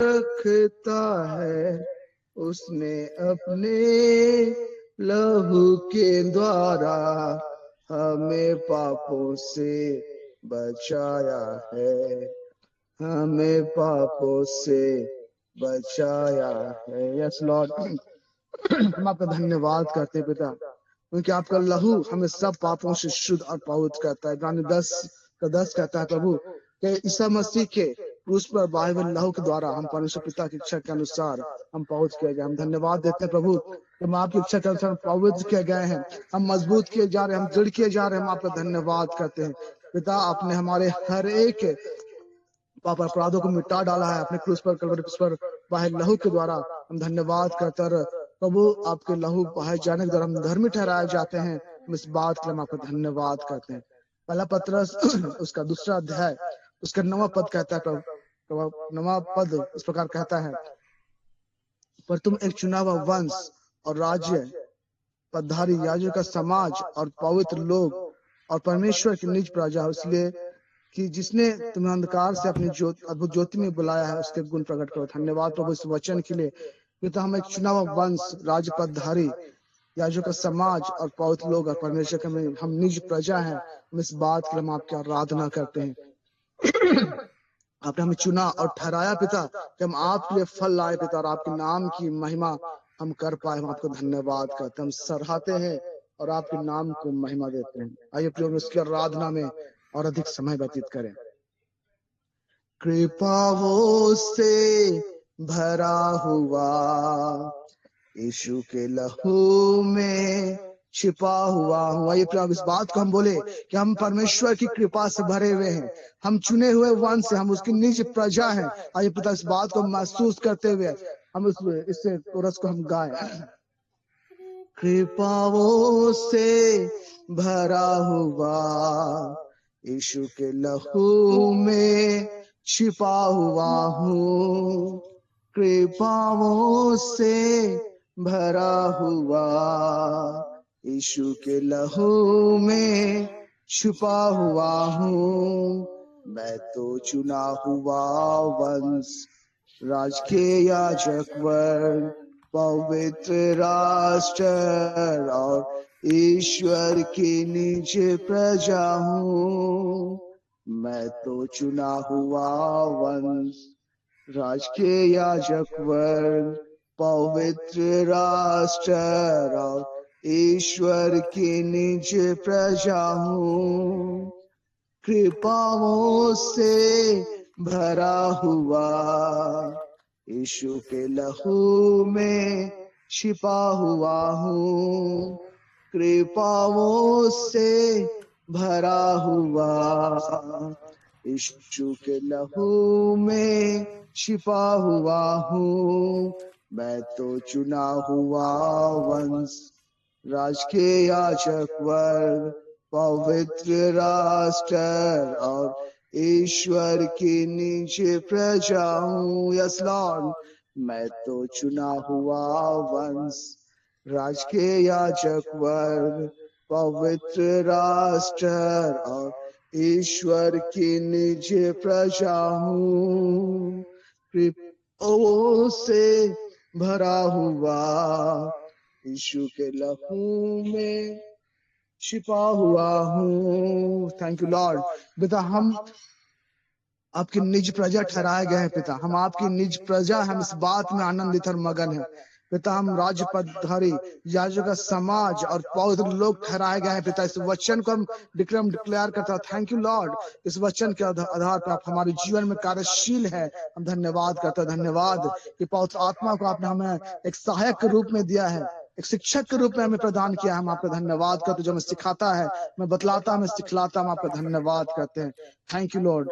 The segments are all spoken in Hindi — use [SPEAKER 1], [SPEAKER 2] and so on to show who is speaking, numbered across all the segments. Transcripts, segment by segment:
[SPEAKER 1] रखता है, उसने अपने लहू के द्वारा हमें पापों से बचाया है, हमें पापों से बचाया है। यस लॉर्ड, हम आपका धन्यवाद करते हैं पिता, क्योंकि आपका लहू हमें सब पापों से शुद्ध और पवित्र करता है। इब्रानी 10:10 कहता है प्रभु कि ईसा मसीह के क्रूस पर बहाए हुए लहू के द्वारा हम परमेश्वर पिता की इच्छा के अनुसार हम पवित्र किए गए। हम धन्यवाद देते हैं प्रभु कि हम आपकी इच्छा के अनुसार पवित्र किए गए हैं, हम मजबूत किए जा रहे हैं, हम दृढ़ किए जा रहे हैं। हम आपका धन्यवाद करते हैं पिता, आपने हमारे हर एक पाप अपराधों को मिटा डाला है अपने क्रूस पर, कलवरी क्रूस पर बहाए लहू के द्वारा। हम धन्यवाद करते हैं प्रभु, आपके लहू बहाए जाने के द्वारा हम धर्मी ठहराए जाते हैं। हम इस बात के लिए हम आपका धन्यवाद करते हैं। पहला पत्रस उसका 2 अध्याय उसका 9वां पद कहता है प्रभु, 9वां पद इस प्रकार कहता है, पर तुम एक चुना हुआ वंश और राज्य, पदधारी याजकों का समाज और पवित्र लोग और परमेश्वर की निज प्रजा हो, इसलिए कि जिसने तुम्हें अंधकार से अपनी अद्भुत ज्योति में बुलाया है उसके गुण प्रकट करो। धन्यवाद प्रभु इस वचन के लिए, पिता हम एक चुना हुआ वंश, राज्य, पदधारी याजकों का समाज और पवित्र लोग और परमेश्वर के हम निज प्रजा हैं। हम इस बात के लिए हम आपकी आराधना करते हैं। आपने हमें चुना और ठहराया पिता कि हम आपके लिए फल लाए पिता, और आपके नाम की महिमा हम कर पाए। हम आपको धन्यवाद करते हैं, हम सराहते हैं और आपके नाम को महिमा देते हैं। आइए प्रियो, उसकी आराधना में और अधिक समय व्यतीत करें। कृपाओं से भरा हुआ यीशु के लहू में छिपा हुआ हूँ। आइए प्रियो, इस बात को हम बोले कि हम परमेश्वर की कृपा से भरे हुए हैं, हम चुने हुए वंश से, हम उसकी निज प्रजा हैं। आइए पिता, इस बात को महसूस करते हुए हम इससे कोरस को हम गाएं। कृपाओं से भरा हुआ यीशु के लहू में छिपा हुआ हूँ, कृपाओं से भरा हुआ यीशु के लहू में छुपा हुआ हूँ। मैं तो चुना हुआ वंश, राज के याजक वर्ग, पवित्र राष्ट्र और ईश्वर की निज प्रजा हूँ। मैं तो चुना हुआ वंश, राज के याजक वर्ग, पवित्र राष्ट्र और ईश्वर की निज प्रजा हूँ। कृपाओं से भरा हुआ यीशु के लहू में छिपा हुआ हूँ, कृपाओं से भरा हुआ यीशु के लहू में छिपा हुआ हूँ। मैं तो चुना हुआ वंश, राज के याजक वर्ग, पवित्र राष्ट्र और ईश्वर की निज प्रजा हूँ। यस लॉर्ड, मैं तो चुना हुआ वंश, राज के याजक वर्ग, पवित्र राष्ट्र और ईश्वर की निज प्रजा हूँ। कृपाओं से भरा हुआ यीशु के लहू में छिपा हुआ हूँ। Thank you Lord. पिता, हम आपकी निज प्रजा ठहराए गए हैं पिता, हम आपकी निज प्रजा, हम इस बात में आनंदित और मगन हैं पिता। हम राज्य पदधारी याजकों का समाज और पवित्र लोग ठहराए गए हैं पिता। इस वचन को हम डिक्लेयर करते हैं। थैंक यू लॉर्ड, इस वचन के आधार पर आप हमारे जीवन में कार्यशील है। हम धन्यवाद करते हैं। धन्यवाद कि पवित्र आत्मा को आपने हमें एक सहायक के रूप में दिया है, एक शिक्षक के रूप में हमें प्रदान किया। हम आपका धन्यवाद करते, जो हमें सिखाता है, हमें बतलाता, हमें सिखलाता। हम आपका धन्यवाद करते हैं। Thank you Lord,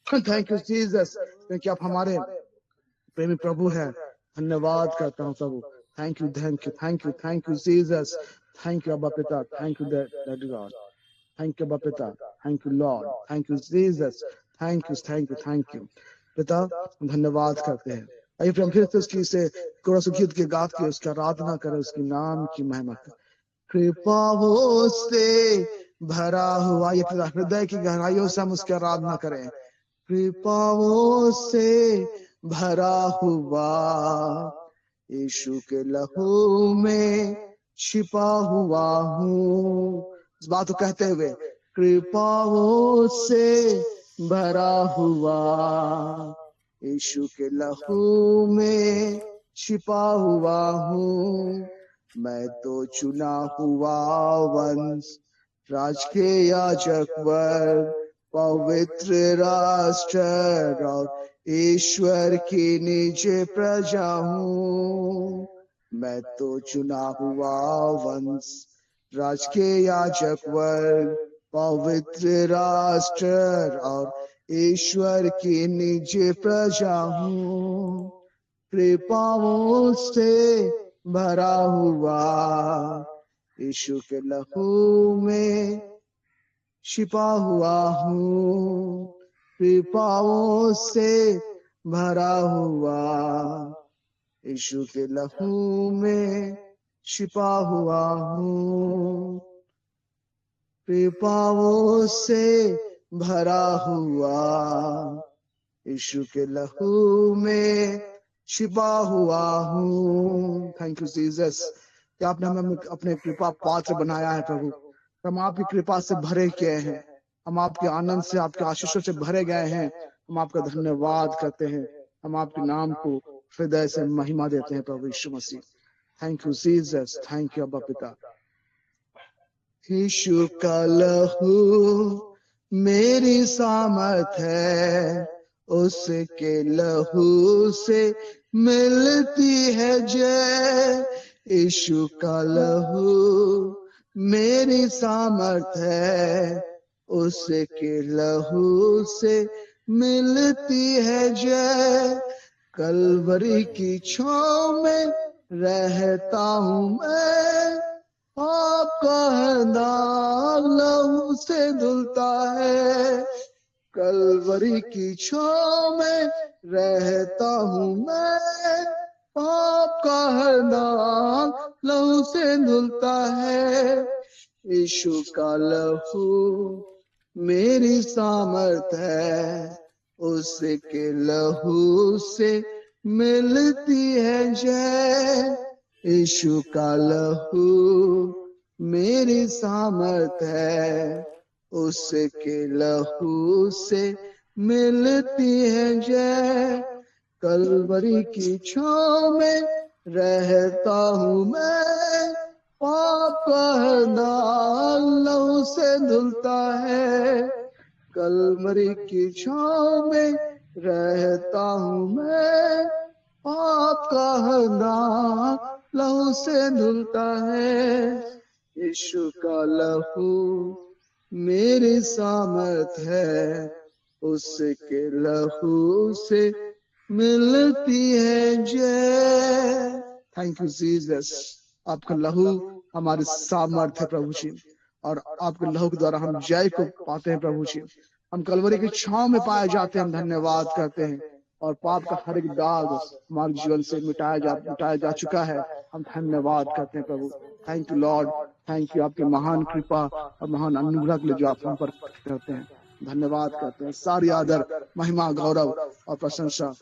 [SPEAKER 1] thank you Jesus, क्योंकि आप हमारे प्रेमी प्रभु है। धन्यवाद करता हूँ प्रभु। Thank you, thank you, thank you, thank you Jesus, thank you अब्बा पिता, thank you daddy God, thank you अब्बा पिता, thank you Lord, thank you Jesus, thank you, thank you, thank you पिता। हम धन्यवाद करते हैं। आइए हम फिर से उसकी से गीत के गात के उसकी आराधना करें, उसके नाम की महिमा करें। कृपाओं से भरा हुआ, ये हृदय की गहराइयों से हम उसकी आराधना करें। कृपाओं से भरा हुआ, यीशु के लहू में छिपा हुआ हूँ। इस बात को कहते हुए, कृपाओं से भरा हुआ, यीशु के लहू में छिपा हुआ हूँ। मैं तो चुना हुआ वंश, राज के याजक वर्ग, पवित्र राष्ट्र और ईश्वर की निज प्रजा हूँ। मैं तो चुना हुआ वंश, राज के याजक वर्ग, पवित्र राष्ट्र और ईश्वर की निज प्रजा हूँ। कृपाओं से भरा हुआ, यीशु के लहू में छिपा हुआ हूँ। कृपाओं से भरा हुआ, यीशु के लहू में छिपा हुआ हूँ। कृपाओं से भरा हुआ, यीशु के लहू में छिपा हुआ हूँ। थैंक यू जीसस कि आपने हमें अपने कृपा पात्र बनाया है प्रभु। हम आपकी कृपा से भरे गए हैं, हम आपके आनंद से, आपके आशीषों से भरे गए हैं। हम आपका धन्यवाद करते हैं, हम आपके नाम को हृदय से महिमा देते हैं प्रभु यीशु मसीह। Thank you Jesus, thank you अब्बा पिता। यीशु का लहू मेरी सामर्थ है, उसके लहू से मिलती है जय। यीशु का लहू मेरी सामर्थ है, उसके लहू से मिलती है जय। कलवरी की छांव में रहता हूँ मैं, आपका नाम लहू से धुलता है। कलवरी की छांव में रहता हूँ मैं, आपका नाम लहू से धुलता है। यीशु का लहू मेरी सामर्थ है, उसके लहू से मिलती है जय। यीशु का लहू मेरी सामर्थ है, उसके लहू से मिलती है जय। कलवरी की छांव में रहता हूँ मैं, पाप का नाम लहू से धुलता है। कलवरी की छांव में रहता हूँ मैं, आपका नाम लहू से धुलता है। यीशु का लहू मेरी सामर्थ है, उसके लहू से मिलती है जय। थैंक यू जीसस, आपका लहू हमारे सामर्थ है प्रभु जी, और आपके लहू के द्वारा हम जय को पाते हैं प्रभु जी। हम कलवरी की छांव में पाए जाते हैं, हम धन्यवाद करते हैं, और पाप का हर एक दाग हमारे जीवन से मिटाया जा चुका है। हम धन्यवाद करते हैं प्रभु। Thank you Lord, thank you आपके महान कृपा और महान अनुग्रह के लिए जो आप हम पर करते हैं। धन्यवाद करते हैं। सारी आदर, महिमा, गौरव और प्रशंसा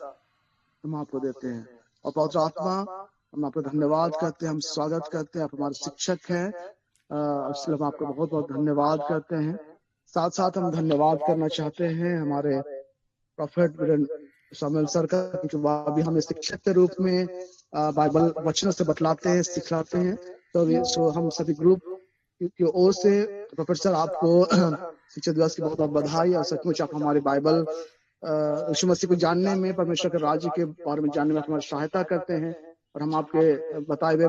[SPEAKER 1] हम आपको देते हैं। और पवित्र आत्मा, हम आपका धन्यवाद करते हैं, हम स्वागत करते हैं। आप हमारे शिक्षक हैं, इसलिए हम आपका बहुत बहुत धन्यवाद करते हैं। साथ साथ हम धन्यवाद करना चाहते हैं हमारे प्रोफेट सामुएल सर का, क्योंकि वह भी हमें शिक्षक के रूप में बाइबल वचनों से बतलाते हैं, सिखलाते हैं। तो हम सभी ग्रुप की ओर से प्रोफेट सर आपको शिक्षक दिवस की बहुत बहुत बधाई। और सचमुच आप हमारे बाइबल यीशु मसीह को जानने में, परमेश्वर के राज्य के बारे में जानने में हमारी सहायता करते हैं, और हम आपके बताए हुए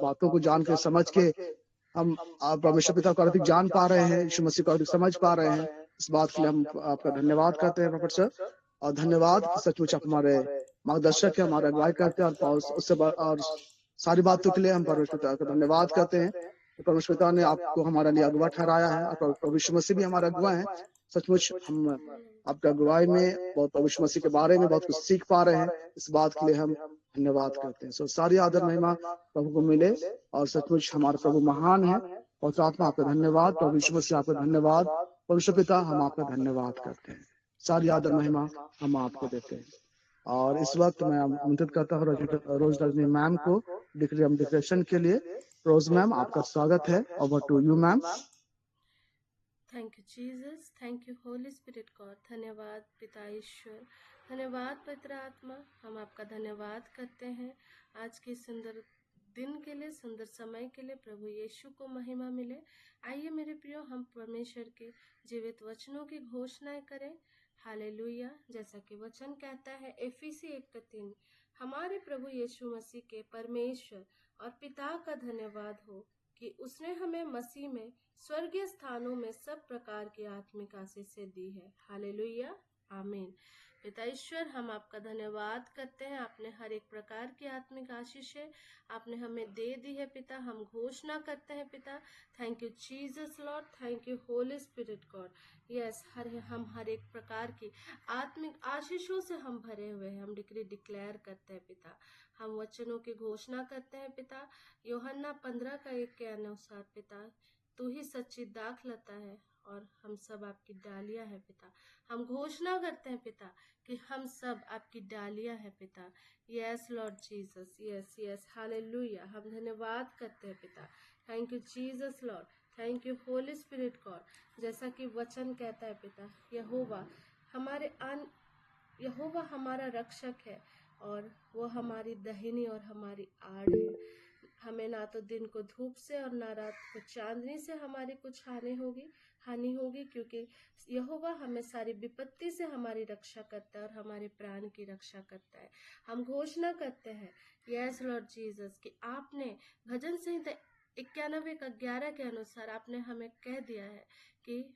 [SPEAKER 1] बातों को जान के, समझ के, हम परमेश्वर पिता को अधिक जान पा रहे हैं, यीशु मसीह को अधिक समझ पा रहे हैं। इस बात के लिए हम आपका धन्यवाद करते हैं प्रोफेट सर। और धन्यवाद कि सचमुच आप हमारे मार्गदर्शक है, हमारे अगुवाई करते हैं, और उससे और सारी बातों के लिए हम परमेश्वर पिता का धन्यवाद करते हैं। परमेश्वर पिता ने आपको हमारे लिए अगुवा ठहराया है, और प्रभु यीशु मसीह भी हमारे अगुवा है। सचमुच हम आपका अगुवाई में बहुत प्रभु यीशु मसीह के बारे में बहुत कुछ सीख पा रहे हैं। इस बात के लिए हम धन्यवाद करते हैं। सो सारी आदर महिमा प्रभु को मिले, और सचमुच हमारे प्रभु महान है। पवित्र आत्मा आपका धन्यवाद, प्रभु यीशु मसीह आपका धन्यवाद, परमेश्वर पिता हम आपका धन्यवाद करते हैं। सारी आदर महिमा हम आपको देते हैं। और इस वक्त मैं आमंत्रित करता हूँ रोज रजनी मैम को डिक्लेरेशन के लिए। रोज मैम, आपका स्वागत है। Over to you ma'am.
[SPEAKER 2] Thank you Jesus, thank you Holy Spirit God. धन्यवाद पिता ईश्वर, धन्यवाद पवित्र आत्मा। हम आपका धन्यवाद करते हैं आज के सुंदर दिन के लिए, सुंदर समय के लिए। प्रभु यीशु को महिमा मिले। आइए मेरे प्रियो, हम परमेश्वर के जीवित वचनों की घोषणाएं करें। हालेलुया। जैसा कि वचन कहता है एफिसी 1:3, हमारे प्रभु यीशु मसीह के परमेश्वर और पिता का धन्यवाद हो कि उसने हमें मसीह में स्वर्गीय स्थानों में सब प्रकार की आत्मिक आशीषें दी है। हालेलुया, आमीन। पिता ईश्वर, हम आपका धन्यवाद करते हैं। आपने हर एक प्रकार की आत्मिक आशीषें आपने हमें दे दी है पिता। हम घोषणा करते हैं पिता, thank you Jesus Lord, thank you Holy Spirit God. Yes, हम हर एक प्रकार की आत्मिक आशीषों से हम भरे हुए हैं। हम डिक्लेयर करते हैं पिता। हम वचनों की घोषणा करते हैं पिता। यूहन्ना 15:1 के अनुसार पिता, तू ही सच्ची दाखलता है और हम सब आपकी डालियां हैं पिता। हम घोषणा करते हैं पिता कि हम सब आपकी डालियां हैं पिता। Yes Lord Jesus, yes yes, hallelujah. हम धन्यवाद करते हैं पिता। Thank you Jesus Lord, thank you Holy Spirit God. जैसा कि वचन कहता है पिता, यहोवा हमारा रक्षक है और वो हमारी दहिनी और हमारी आड़ है। हमें ना तो दिन को धूप से और ना रात को चांदनी से हमारी कुछ हानि होगी, क्योंकि यहोवा हमें सारी विपत्ति से हमारी रक्षा करता है और हमारे प्राण की रक्षा करता है। हम घोषणा करते हैं यस लॉर्ड जीसस कि आपने भजन संहिता 91:11 के अनुसार आपने हमें कह दिया है कि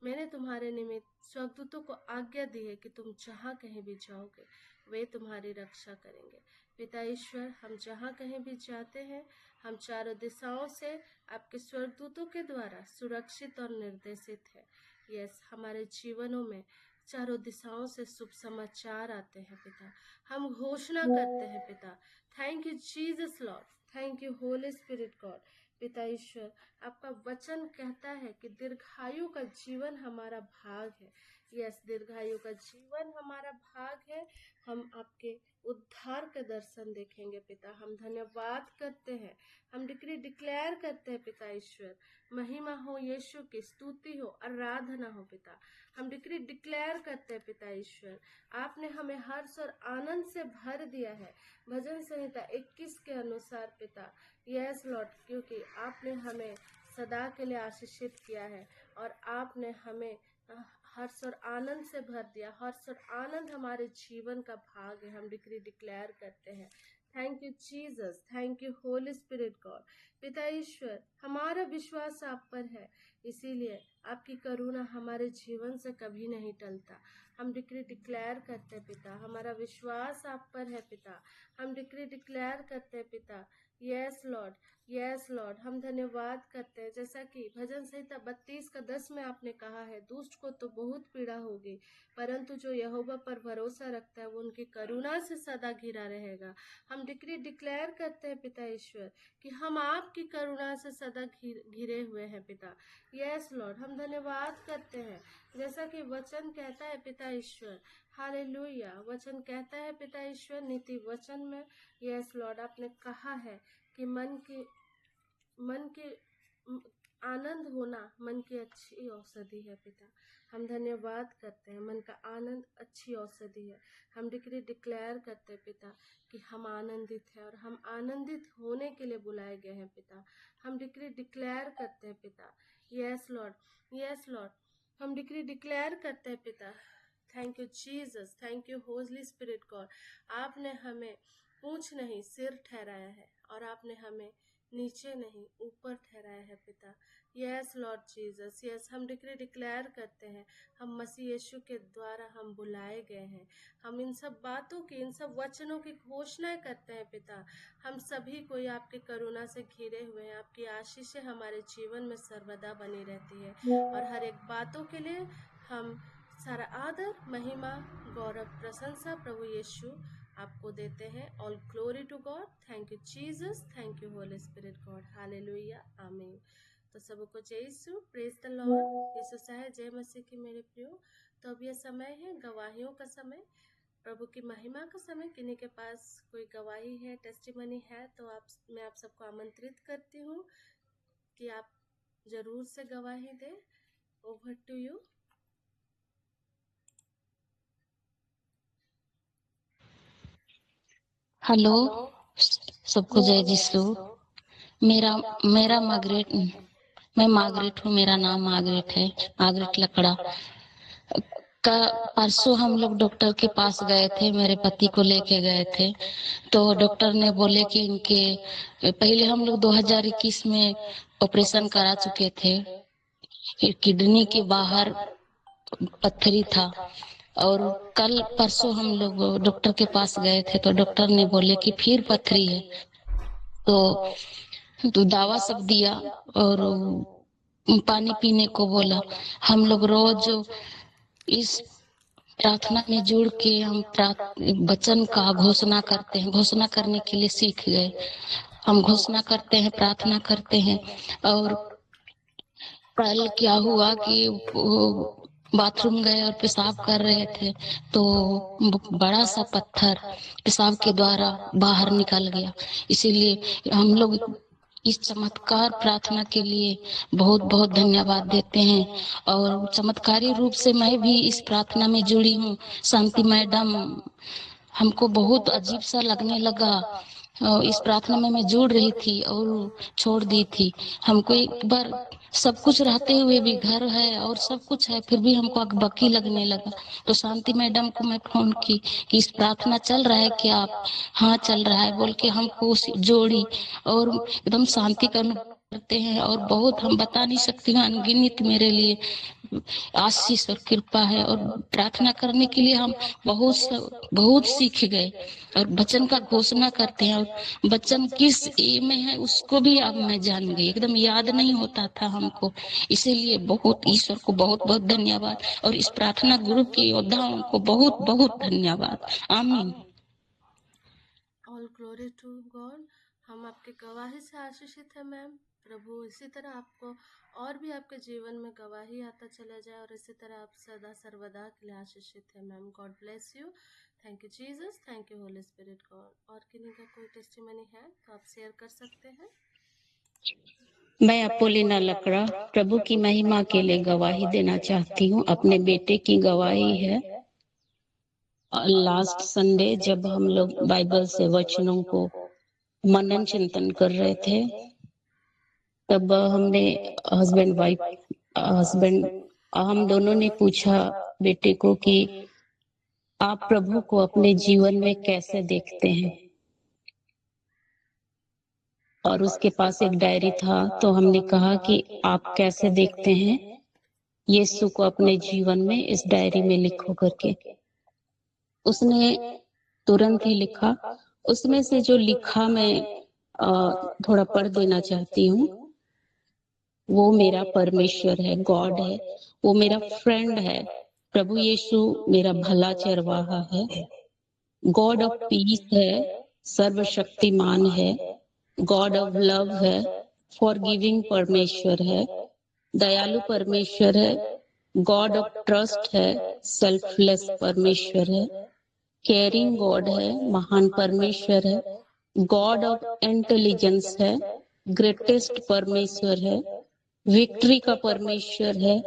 [SPEAKER 2] मैंने तुम्हारे निमित्त स्वर्गदूतों को आज्ञा दी है कि तुम जहाँ कहीं भी जाओगे वे तुम्हारी रक्षा करेंगे। पिता ईश्वर, हम जहाँ कहीं भी जाते हैं, हम चारों दिशाओं से आपके स्वर्गदूतों के द्वारा सुरक्षित और निर्देशित है। यस, हमारे जीवनों में चारों दिशाओं से शुभ समाचार आते हैं पिता। हम घोषणा करते हैं पिता, thank you Jesus Lord, thank you Holy Spirit God. पिता ईश्वर, आपका वचन कहता है कि दीर्घायु का जीवन हमारा भाग है। यस, दीर्घायु का जीवन हमारा भाग है। हम आपके उद्धार के दर्शन देखेंगे पिता। हम धन्यवाद करते हैं। हम डिक्लेयर करते हैं पिता ईश्वर, महिमा हो यीशु की, स्तुति हो, आराधना हो पिता। हम डिक्लेयर करते हैं पिता ईश्वर, आपने हमें हर्ष और आनंद से भर दिया है। भजन संहिता 21 के अनुसार पिता। यस लॉर्ड, क्योंकि आपने हमें सदा के लिए आशीषित किया है और आपने हमें हर्ष और आनंद से भर दिया। हर्ष और आनंद हमारे जीवन का भाग है। हम डिक्लेयर करते हैं, thank you Jesus, thank you Holy Spirit God. पिता ईश्वर, हमारा विश्वास आप पर है, इसीलिए आपकी करुणा हमारे जीवन से कभी नहीं टलता। हम डिक्लेयर करते हैं पिता, हमारा विश्वास आप पर है पिता। हम डिक्लेयर करते हैं पिता, यस लॉर्ड, यस लॉर्ड। हम धन्यवाद करते हैं, जैसा कि भजन संहिता 32:10 में आपने कहा है, दुष्ट को तो बहुत पीड़ा होगी, परंतु जो यहोवा पर भरोसा रखता है वो उनकी करुणा से सदा घिरा रहेगा। हम डिक्लेयर करते हैं पिता ईश्वर कि हम आपकी करुणा से सदा घिरे हुए हैं पिता। यस लॉर्ड, हम धन्यवाद करते हैं, जैसा कि वचन कहता है पिता ईश्वर। हालेलुया, वचन कहता है पिता ईश्वर नीति वचन में, यस लॉर्ड, आपने कहा है कि मन के आनंद होना मन की अच्छी औषधि है पिता। हम धन्यवाद करते हैं, मन का आनंद अच्छी औषधि है। हम डिक्लेयर करते हैं पिता कि हम आनंदित हैं और हम आनंदित होने के लिए बुलाए गए हैं पिता। हम डिक्लेयर करते हैं पिता, यस लॉर्ड, यस लॉर्ड। हम डिक्लेयर करते हैं पिता, thank you Jesus, thank you Holy Spirit God. आपने हमें पूंछ नहीं सिर ठहराया है और आपने हमें नीचे नहीं ऊपर ठहराया है पिता। यस लॉर्ड जीसस, यस, हम डिक्लेयर करते हैं हम मसीह यीशु के द्वारा हम बुलाए गए हैं। हम इन सब बातों की, इन सब वचनों की घोषणाएं करते हैं पिता। हम सभी कोई आपके करुणा से घिरे हुए हैं। आपकी आशीषें हमारे जीवन में सर्वदा बनी रहती है और हर एक बातों के लिए हम सारा आदर, महिमा, गौरव, प्रशंसा प्रभु यीशु आपको देते हैं। All glory to God, thank you Jesus, thank you Holy Spirit God, hallelujah, आमीन। तो सबको जय यीशु, प्रेज द लॉर्ड। यीशु चाहे, जय मसीह की मेरे प्रियो। तो अब यह समय है गवाहियों का समय। प्रभु की महिमा का समय। किन्हीं के पास कोई गवाही है, टेस्टिमनी है, तो मैं आप सबको आमंत्रित करती हूँ कि आप जरूर से गवाही दें। Over to you.
[SPEAKER 3] हेलो, सबको जय यीशु। मेरा मेरा मार्गरेट मैं मार्गरेट हूँ। मेरा नाम मार्गरेट है, मार्गरेट लकड़ा का। परसों हम लोग डॉक्टर के पास गए थे, मेरे पति को लेके गए थे। तो डॉक्टर ने बोले कि इनके पहले हम लोग 2021 में ऑपरेशन करा चुके थे। किडनी के बाहर पत्थरी था, और कल परसों हम लोग डॉक्टर के पास गए थे, तो डॉक्टर ने बोले कि फिर पत्थरी है। तो दवा सब दिया और पानी पीने को बोला। हम लोग रोज इस प्रार्थना में जुड़ के हम वचन का घोषणा करते हैं। घोषणा करने के लिए सीख गए। हम घोषणा करते हैं, प्रार्थना करते हैं। और कल क्या हुआ कि वो बाथरूम गए और पेशाब कर रहे थे, तो बड़ा सा पत्थर पेशाब के द्वारा बाहर निकल गया। इसीलिए हम लोग इस चमत्कार प्रार्थना के लिए बहुत बहुत धन्यवाद देते हैं। और चमत्कारी रूप से मैं भी इस प्रार्थना में जुड़ी हूँ। शांति मैडम, हमको बहुत अजीब सा लगने लगा। इस प्रार्थना में मैं जुड़ रही थी और छोड़ दी थी। हमको एक बार सब कुछ रहते हुए भी, घर है और सब कुछ है, फिर भी हमको अकबकी लगने लगा। तो शांति मैडम को मैं फोन की कि इस प्रार्थना चल रहा है क्या आप? हाँ चल रहा है बोल के हमको जोड़ी, और एकदम शांति का अनुभव करते हैं। और बहुत, हम बता नहीं सकती हूँ, अनगिनत मेरे लिए आशीष और कृपा है। और प्रार्थना करने के लिए हम बहुत सीख गए, और वचन का घोषणा करते हैं। और वचन किस ए में है उसको भी अब मैं जान गई, एकदम याद नहीं होता था हमको। इसीलिए बहुत ईश्वर को बहुत बहुत धन्यवाद, और इस प्रार्थना ग्रुप के योद्धाओं को बहुत बहुत धन्यवाद। आमीन।
[SPEAKER 2] All glory to God. हम आपके गवाही से आशीषित है मैम। प्रभु इसी तरह आपको और भी आपके जीवन में गवाही आता चला जाए, और इसी तरह आप सदा सर्वदा के लिए आशीषित है ma'am. God bless you. Thank you Jesus, thank you Holy Spirit God. और किन्हीं का कोई टेस्टिमनी है तो आप शेयर कर सकते हैं।
[SPEAKER 3] मैं अपोलिना लकड़ा प्रभु की महिमा के लिए गवाही देना चाहती हूँ। अपने बेटे की गवाही है। लास्ट संडे जब हम लोग बाइबल से वचनों को मनन चिंतन कर रहे थे, तब हमने हस्बैंड हम दोनों ने पूछा बेटे को कि आप प्रभु को अपने जीवन में कैसे देखते हैं। और उसके पास एक डायरी था, तो हमने कहा कि आप कैसे देखते हैं यीशु को अपने जीवन में, इस डायरी में लिखो करके। उसने तुरंत ही लिखा। उसमें से जो लिखा मैं थोड़ा पढ़ देना चाहती हूँ। वो मेरा परमेश्वर है, गॉड है। वो मेरा फ्रेंड है। प्रभु यीशु मेरा भला चरवाहा है। गॉड ऑफ पीस है, सर्वशक्तिमान है। गॉड ऑफ लव है, फॉरगिविंग परमेश्वर है, दयालु परमेश्वर है। गॉड ऑफ ट्रस्ट है, सेल्फलेस परमेश्वर है। केयरिंग गॉड है, महान परमेश्वर है। गॉड ऑफ इंटेलिजेंस है, ग्रेटेस्ट परमेश्वर है। विक्ट्री का परमेश्वर है,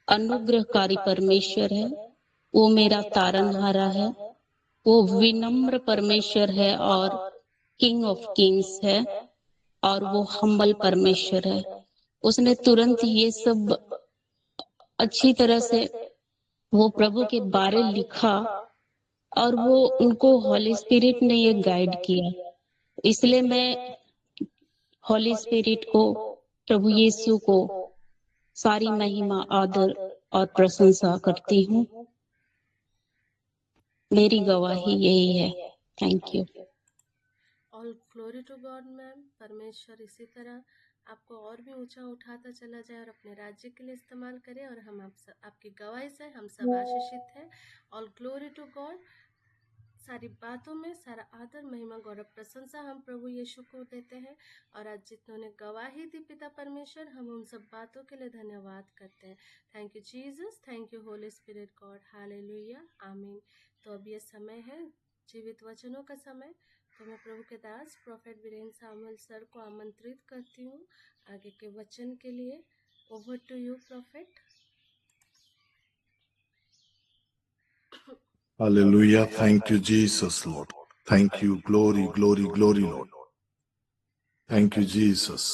[SPEAKER 3] अनुग्रहकारी परमेश्वर है। वो मेरा तारनहारा है। वो विनम्र परमेश्वर है और किंग ऑफ किंग्स है, और वो हम्बल परमेश्वर है। उसने तुरंत ये सब अच्छी तरह से वो प्रभु के बारे लिखा, और वो उनको हॉली स्पिरिट ने ये गाइड किया। इसलिए मैं हॉली स्पिरिट को, प्रभु यीशु को सारी महिमा, आदर और प्रशंसा करती हूँ। मेरी गवाही यही है। Thank you.
[SPEAKER 2] All glory to God ma'am. परमेश्वर इसी तरह आपको और भी ऊंचा उठाता चला जाए और अपने राज्य के लिए इस्तेमाल करे, और हम आपकी गवाही से हम सब आशीषित हैं। All glory to God. सारी बातों में सारा आदर, महिमा, गौरव, प्रशंसा हम प्रभु यीशु को देते हैं। और आज जिन्होंने गवाही दी पिता परमेश्वर, हम उन सब बातों के लिए धन्यवाद करते हैं। Thank you Jesus, thank you Holy Spirit God. Hallelujah, आमीन। तो अब ये समय है जीवित वचनों का समय। तो मैं प्रभु के दास प्रोफेट वीरेंद्र सामुएल सर को आमंत्रित करती हूँ आगे के वचन के लिए। Over to you prophet.
[SPEAKER 4] Hallelujah. Thank you, Jesus, Lord. Thank you. Glory, glory, glory, Lord. Thank you, Jesus.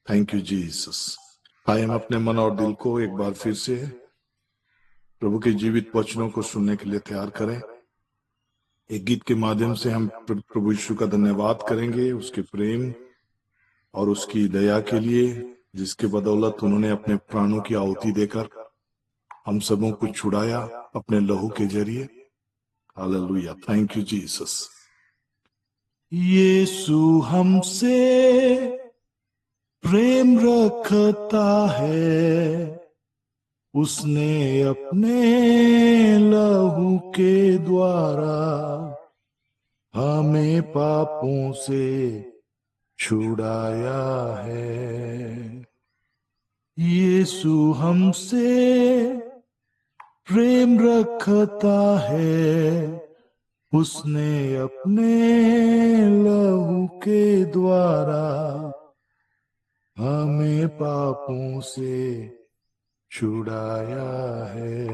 [SPEAKER 4] Thank you, Jesus. आइए हम अपने मन और दिल को एक बार फिर से प्रभु के जीवित वचनों को सुनने के लिए तैयार करें। एक गीत के माध्यम से हम प्रभु यीशु का धन्यवाद करेंगे, उसके प्रेम और उसकी दया के लिए, जिसके बदौलत उन्होंने अपने प्राणों की आहुति देकर हम सबों को छुड़ाया अपने लहू के जरिए। हालेलुया। Thank you Jesus. यीशु हमसे प्रेम रखता है, उसने अपने लहू के द्वारा हमें पापों से छुड़ाया है। यीशु हमसे प्रेम रखता है, उसने अपने लहू के द्वारा हमें पापों से छुड़ाया है।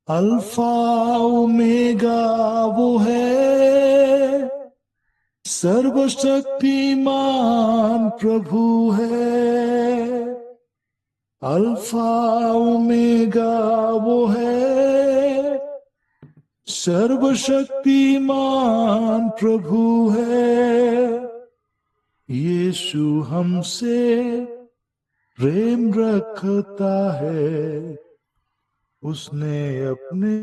[SPEAKER 4] अल्फा ओमेगा वो है, सर्वशक्तिमान प्रभु है। अल्फा ओमेगा वो है, सर्वशक्तिमान प्रभु है। यीशु हमसे प्रेम रखता है, उसने अपने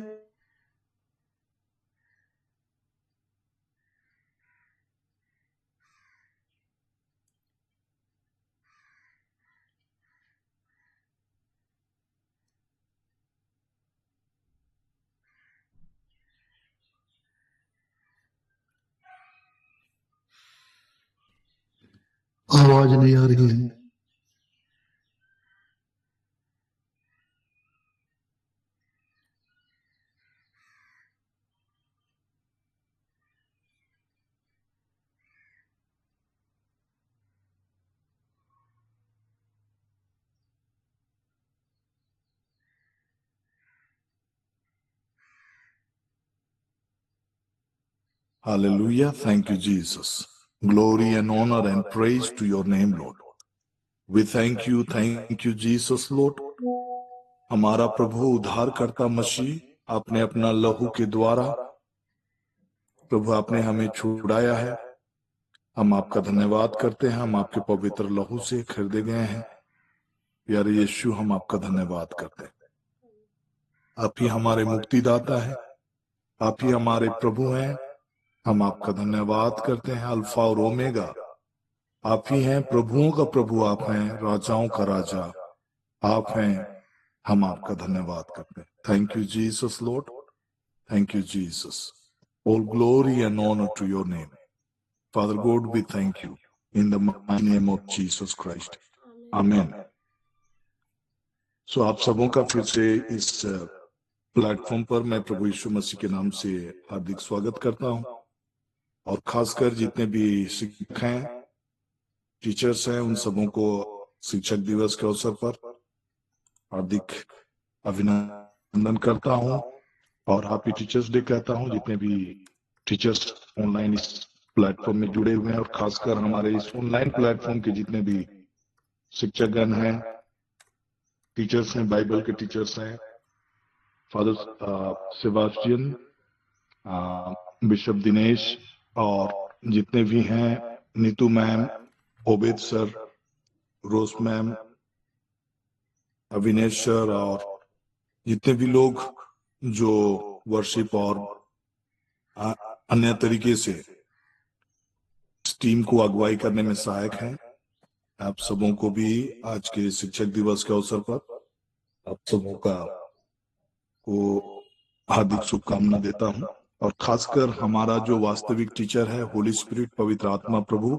[SPEAKER 4] आवाज नहीं आ रही है। Hallelujah. Thank you, Jesus. Glory and honor and praise to your name, Lord. We thank you, Jesus, Lord. हमारा प्रभु उद्धारकर्ता मसीह आपने अपना लहू के द्वारा प्रभु आपने हमें छुड़ाया है। हम आपका धन्यवाद करते हैं। हम आपके पवित्र लहू से खरीदे गए हैं। प्यारे यीशु, हम आपका धन्यवाद करते हैं। आप ही हमारे मुक्तिदाता है, आप ही हमारे प्रभु हैं। हम आपका धन्यवाद करते हैं। अल्फा और ओमेगा आप ही हैं, प्रभुओं का प्रभु आप हैं, राजाओं का राजा आप हैं। हम आपका धन्यवाद करते हैं। Thank you Jesus Lord, thank you Jesus. All glory and honour to your name Father God, we thank you in the mighty name of Jesus Christ, आमीन। सो आप सबों का फिर से इस प्लेटफॉर्म पर मैं प्रभु यीशु मसीह के नाम से हार्दिक स्वागत करता हूं, और खासकर जितने भी शिक्षक हैं, टीचर्स हैं, उन सबों को शिक्षक दिवस के अवसर पर हार्दिक अभिनंदन करता हूं और हैप्पी टीचर्स डे कहता हूं। जितने भी टीचर्स ऑनलाइन इस प्लेटफॉर्म में जुड़े हुए हैं, और खासकर हमारे इस ऑनलाइन प्लेटफॉर्म के जितने भी शिक्षकगण हैं, टीचर्स हैं, बाइबल के टीचर्स हैं, फादर सेबास्टियन, बिशप दिनेश, और जितने भी हैं, नीतू मैम, ओबेद सर, रोज मैम, अविनेश सर, और जितने भी लोग जो वर्शिप और अन्य तरीके से इस टीम को अगुवाई करने में सहायक हैं, आप सबों को भी आज के शिक्षक दिवस के अवसर पर आप सबों को हार्दिक शुभकामना देता हूं। और खासकर हमारा जो वास्तविक टीचर है, होली स्पिरिट, पवित्र आत्मा प्रभु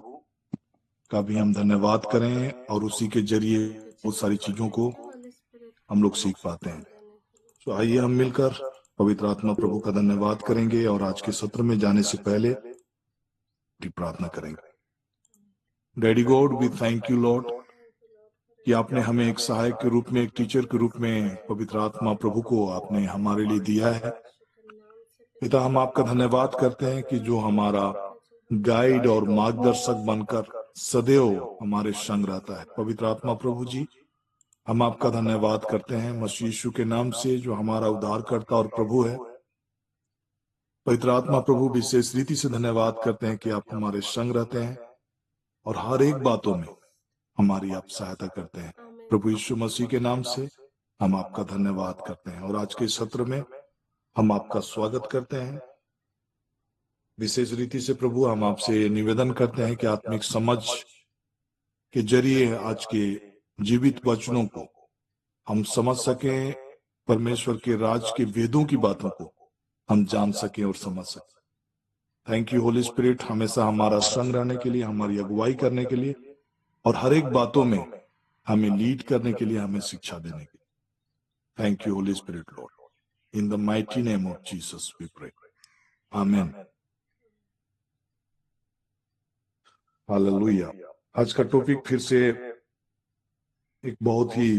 [SPEAKER 4] का भी हम धन्यवाद करें, और उसी के जरिए बहुत सारी चीजों को हम लोग सीख पाते हैं। तो आइए हम मिलकर पवित्र आत्मा प्रभु का धन्यवाद करेंगे और आज के सत्र में जाने से पहले प्रार्थना करेंगे। Daddy God, we thank you Lord कि आपने हमें एक सहायक के रूप में, एक टीचर के रूप में पवित्र आत्मा प्रभु को आपने हमारे लिए दिया है। पिता, हम आपका धन्यवाद करते हैं कि जो हमारा गाइड और मार्गदर्शक बनकर सदैव हमारे संग रहता है। पवित्र आत्मा प्रभु जी, हम आपका धन्यवाद करते हैं मसीह यीशु के नाम से, जो हमारा उद्धारकर्ता और प्रभु है। पवित्र आत्मा प्रभु, विशेष रीति से धन्यवाद करते हैं कि आप हमारे संग रहते हैं और हर एक बातों में हमारी आप सहायता करते हैं। प्रभु यीशु मसीह के नाम से हम आपका धन्यवाद करते हैं और आज के सत्र में हम आपका स्वागत करते हैं। विशेष रीति से प्रभु, हम आपसे निवेदन करते हैं कि आत्मिक समझ के जरिए आज के जीवित वचनों को हम समझ सकें, परमेश्वर के राज के वेदों की बातों को हम जान सकें और समझ सकें। थैंक यू होली स्पिरिट, हमेशा हमारा संग रहने के लिए, हमारी अगुवाई करने के लिए और हर एक बातों में हमें लीड करने के लिए, हमें शिक्षा देने के लिए। Thank you Holy Spirit Lord, in the mighty name of Jesus we pray, amen. Hallelujah. आज का टॉपिक फिर से एक बहुत ही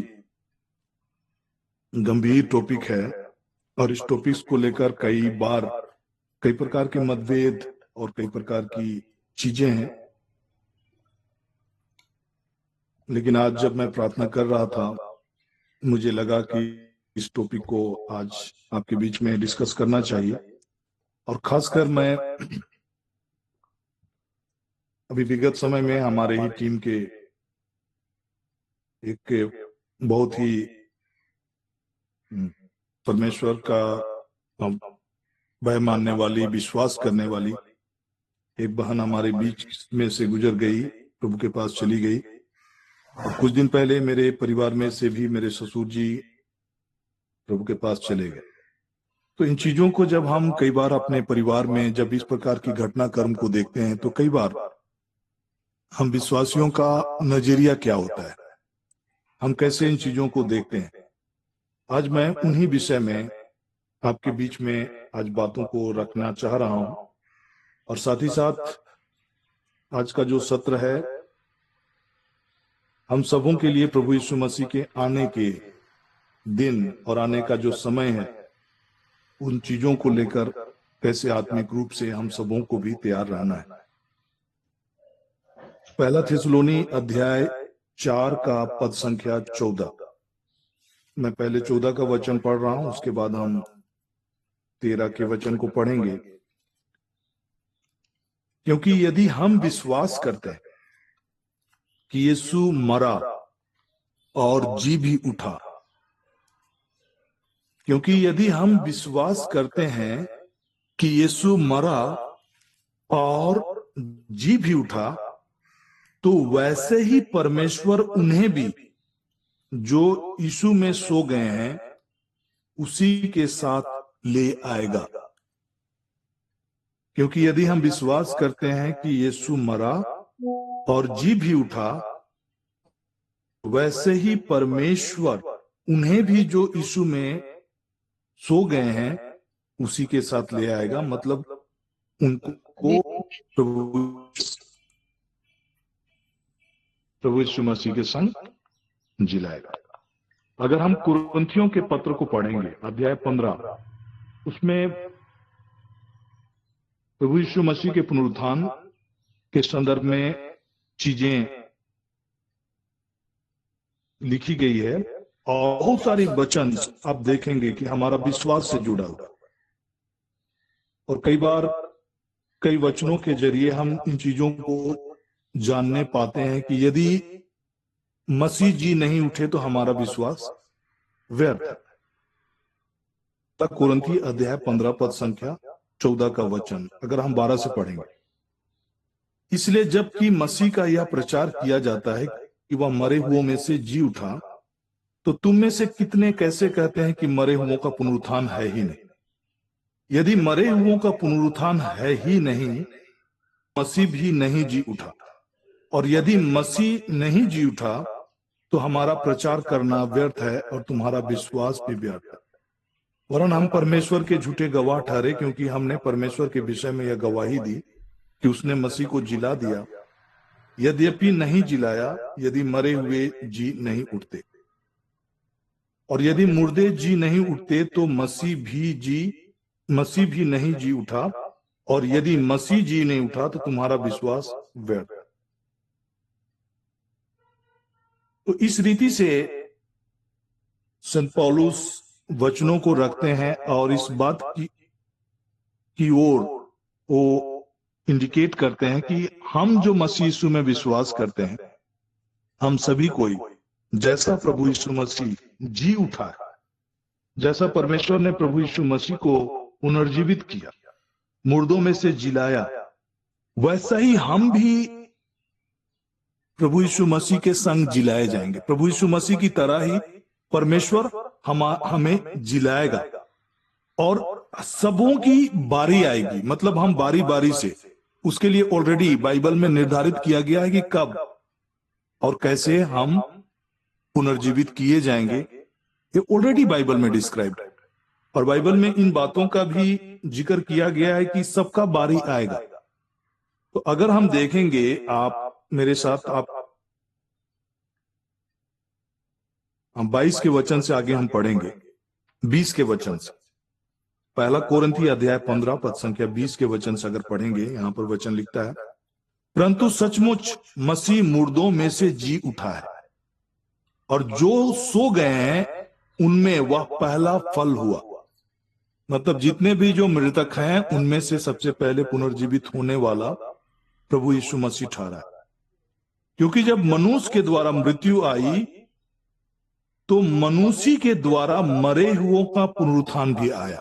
[SPEAKER 4] गंभीर टॉपिक है और इस टॉपिक को लेकर कई प्रकार के मतभेद और कई प्रकार की चीजें हैं। लेकिन आज जब मैं प्रार्थना कर रहा था, मुझे लगा कि इस टॉपिक को आज आपके बीच में डिस्कस करना चाहिए। और खासकर मैं अभी विगत समय में हमारे ही टीम के एक बहुत ही परमेश्वर का भय मानने वाली, विश्वास करने वाली एक बहन हमारे बीच में से गुजर गई, प्रभु के पास चली गई। और कुछ दिन पहले मेरे परिवार में से भी मेरे ससुर जी प्रभु के पास चले गए। तो इन चीजों को जब हम कई बार अपने परिवार में जब इस प्रकार की घटनाक्रम को देखते हैं तो कई बार हम विश्वासियों का नजरिया क्या होता है, हम कैसे इन चीजों को देखते हैं। आज मैं उन्हीं विषय में आपके बीच में आज बातों को रखना चाह रहा हूं और साथ ही साथ आज का जो सत्र है हम सबों के लिए प्रभु यीशु मसीह के आने के दिन और आने का जो समय है, उन चीजों को लेकर कैसे आत्मिक रूप से हम सबों को भी तैयार रहना है। पहला थिस्सलुनी अध्याय 4 का पद संख्या 14। मैं पहले 14 का वचन पढ़ रहा हूं, उसके बाद हम 13 के वचन को पढ़ेंगे। क्योंकि यदि हम विश्वास करते हैं कि यीशु मरा और जी भी उठा, क्योंकि यदि हम विश्वास करते हैं कि यीशु मरा और जी भी उठा, तो वैसे ही परमेश्वर उन्हें भी जो यीशु में सो गए हैं उसी के साथ ले आएगा। क्योंकि यदि हम विश्वास करते हैं कि यीशु मरा और जी भी उठा, वैसे ही परमेश्वर उन्हें भी जो यीशु में सो गए हैं उसी के साथ ले आएगा। मतलब उनको प्रभु यीशु मसीह के संग जिलाएगा। अगर हम कुरिन्थियों के पत्र को पढ़ेंगे अध्याय 15, उसमें प्रभु यीशु मसीह के पुनरुत्थान के संदर्भ में चीजें लिखी गई है और बहुत सारी वचन आप देखेंगे कि हमारा विश्वास से जुड़ा हुआ। और कई बार कई वचनों के जरिए हम इन चीजों को जानने पाते हैं कि यदि मसीह जी नहीं उठे तो हमारा विश्वास व्यर्थ है। तक कुरिन्थी अध्याय 15 पद संख्या 14 का वचन अगर हम 12 से पढ़ेंगे। इसलिए जबकि मसीह का यह प्रचार किया जाता है कि वह मरे हुओं में से जी उठा, तो तुम में से कितने कैसे कहते हैं कि मरे हुओं का पुनरुत्थान है ही नहीं। यदि मरे हुओं का पुनरुत्थान है ही नहीं, मसीह भी नहीं जी उठा। और यदि मसीह नहीं जी उठा तो हमारा प्रचार करना व्यर्थ है और तुम्हारा विश्वास भी व्यर्थ है। वरन हम परमेश्वर के झूठे गवाह ठहरे, क्योंकि हमने परमेश्वर के विषय में यह गवाही दी कि उसने मसीह को जिला दिया, यद्यपि नहीं जिलाया यदि मरे हुए जी नहीं उठते, और यदि मुर्दे जी नहीं उठते तो मसीह भी नहीं जी उठा, और यदि मसीह जी नहीं उठा तो तुम्हारा विश्वास व्यर्थ। तो इस रीति से संत पौलुस वचनों को रखते हैं और इस बात की ओर वो इंडिकेट करते हैं कि हम जो मसीह यीशु में विश्वास करते हैं, हम सभी कोई जैसा प्रभु यीशु मसीह जी उठा है, जैसा परमेश्वर ने प्रभु यीशु मसीह को पुनर्जीवित किया, मुर्दों में से जिलाया, वैसा ही हम भी प्रभु यीशु मसीह के संग जिलाए जाएंगे। प्रभु यीशु मसीह की तरह ही परमेश्वर हमें जिलाएगा और सबों की बारी आएगी। मतलब हम बारी बारी से, उसके लिए ऑलरेडी बाइबल में निर्धारित किया गया है कि कब और कैसे हम पुनर्जीवित किए जाएंगे, ये ऑलरेडी बाइबल में डिस्क्राइब्ड है। और बाइबल में इन बातों का भी जिक्र किया गया है कि सबका बारी आएगा। तो अगर हम देखेंगे, आप मेरे साथ, हम 22 के वचन से आगे हम पढ़ेंगे 20 के वचन से। पहला कोरिन्थी अध्याय 15 पद संख्या 20 के वचन से अगर पढ़ेंगे, यहां पर वचन लिखता है, परंतु सचमुच मसीह मुर्दों में से जी उठा है, और जो सो गए हैं उनमें वह पहला फल हुआ। मतलब जितने भी जो मृतक हैं उनमें से सबसे पहले पुनर्जीवित होने वाला प्रभु यीशु मसीह ठहरा है। क्योंकि जब मनुष्य के द्वारा मृत्यु आई तो मनुष्य के द्वारा मरे हुओं का पुनरुत्थान भी आया।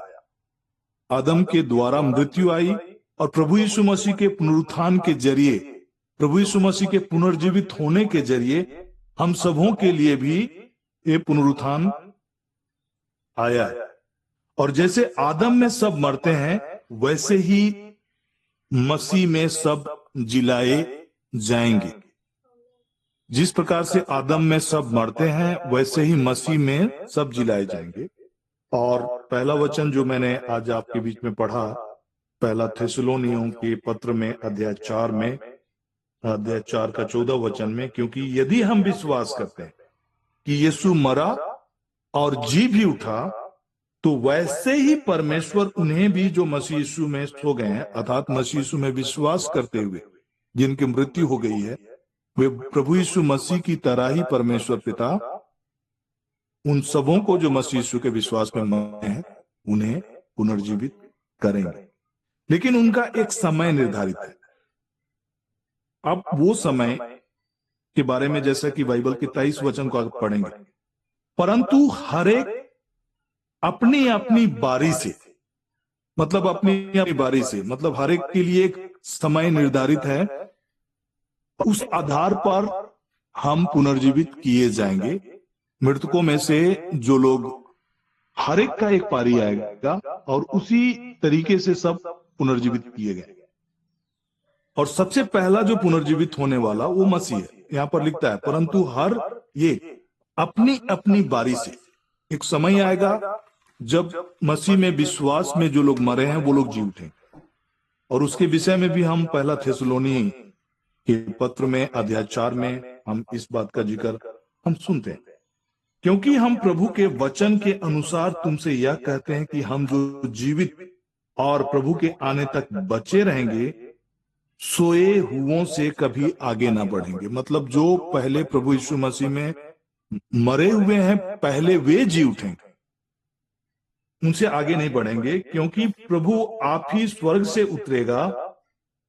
[SPEAKER 4] आदम के द्वारा मृत्यु आई और प्रभु यीशु मसीह के पुनरुत्थान के जरिए, प्रभु यीशु मसीह के पुनर्जीवित होने के जरिए हम सबों के लिए भी ये पुनरुत्थान आया है। और जैसे आदम में सब मरते हैं, वैसे ही मसीह में सब जिलाए जाएंगे। जिस प्रकार से आदम में सब मरते हैं, वैसे ही मसीह में सब जिलाए जाएंगे। और पहला वचन जो मैंने आज आपके बीच में पढ़ा, पहला थिस्सलुनीयों के पत्र में अध्याय 4 का 14 वचन में, क्योंकि यदि हम विश्वास करते हैं कि यीशु मरा और जी भी उठा, तो वैसे ही परमेश्वर उन्हें भी जो मसीह यीशु में सो गए हैं, अर्थात मसीह यीशु में विश्वास करते हुए जिनकी मृत्यु हो गई है, वे प्रभु यीशु मसीह की तरह ही परमेश्वर पिता उन सबों को जो मसीह यीशु के विश्वास में मरे हैं उन्हें पुनर्जीवित करेंगे। लेकिन उनका एक समय निर्धारित है। अब वो समय के बारे में, जैसा कि बाइबल के 23 वचन को आप पढ़ेंगे, परंतु हर एक अपनी अपनी बारी से, मतलब अपनी अपनी बारी से, मतलब हर एक के लिए एक समय निर्धारित है, उस आधार पर हम पुनर्जीवित किए जाएंगे। मृतकों में से जो लोग, हर एक का एक पारी आएगा और उसी तरीके से सब पुनर्जीवित किए गए। और सबसे पहला जो पुनर्जीवित होने वाला वो मसीह है। यहां पर लिखता है, परंतु हर ये अपनी अपनी बारी से। एक समय आएगा जब मसीह में विश्वास में जो लोग मरे हैं वो लोग जी उठेंगे। और उसके विषय में भी हम पहला थिस्सलुनी के पत्र में अध्याय 4 में हम इस बात का जिक्र हम सुनते हैं। क्योंकि हम प्रभु के वचन के अनुसार तुमसे यह कहते हैं कि हम जो जीवित और प्रभु के आने तक बचे रहेंगे, सोए हुओं से कभी आगे ना बढ़ेंगे। मतलब जो पहले प्रभु यीशु मसीह में मरे हुए हैं, पहले वे जी उठेंगे, उनसे आगे नहीं बढ़ेंगे। क्योंकि प्रभु आप ही स्वर्ग से उतरेगा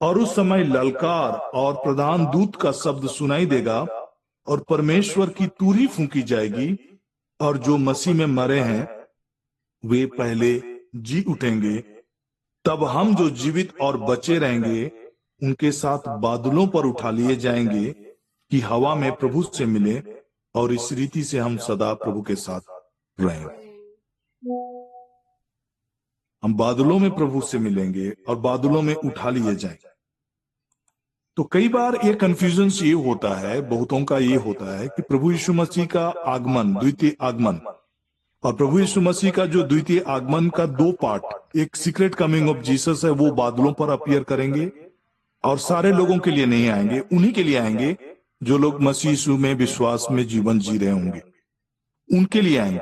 [SPEAKER 4] और उस समय ललकार और प्रधान दूत का शब्द सुनाई देगा और परमेश्वर की तुरही फूंकी जाएगी, और जो मसीह में मरे हैं वे पहले जी उठेंगे। तब हम जो जीवित और बचे रहेंगे उनके साथ बादलों पर उठा लिए जाएंगे कि हवा में प्रभु से मिले, और इस रीति से हम सदा प्रभु के साथ रहेंगे। हम बादलों में प्रभु से मिलेंगे और बादलों में उठा लिए जाएंगे। तो कई बार ये कंफ्यूजन ये होता है, बहुतों का ये होता है कि प्रभु यीशु मसीह का आगमन, द्वितीय आगमन, और प्रभु यीशु मसीह का जो द्वितीय आगमन का दो पार्ट, एक सीक्रेट कमिंग ऑफ जीसस है, वो बादलों पर अपीयर करेंगे और सारे लोगों के लिए नहीं आएंगे, उन्हीं के लिए आएंगे जो लोग मसीह यीशु में विश्वास में जीवन जी रहे होंगे, उनके लिए आएंगे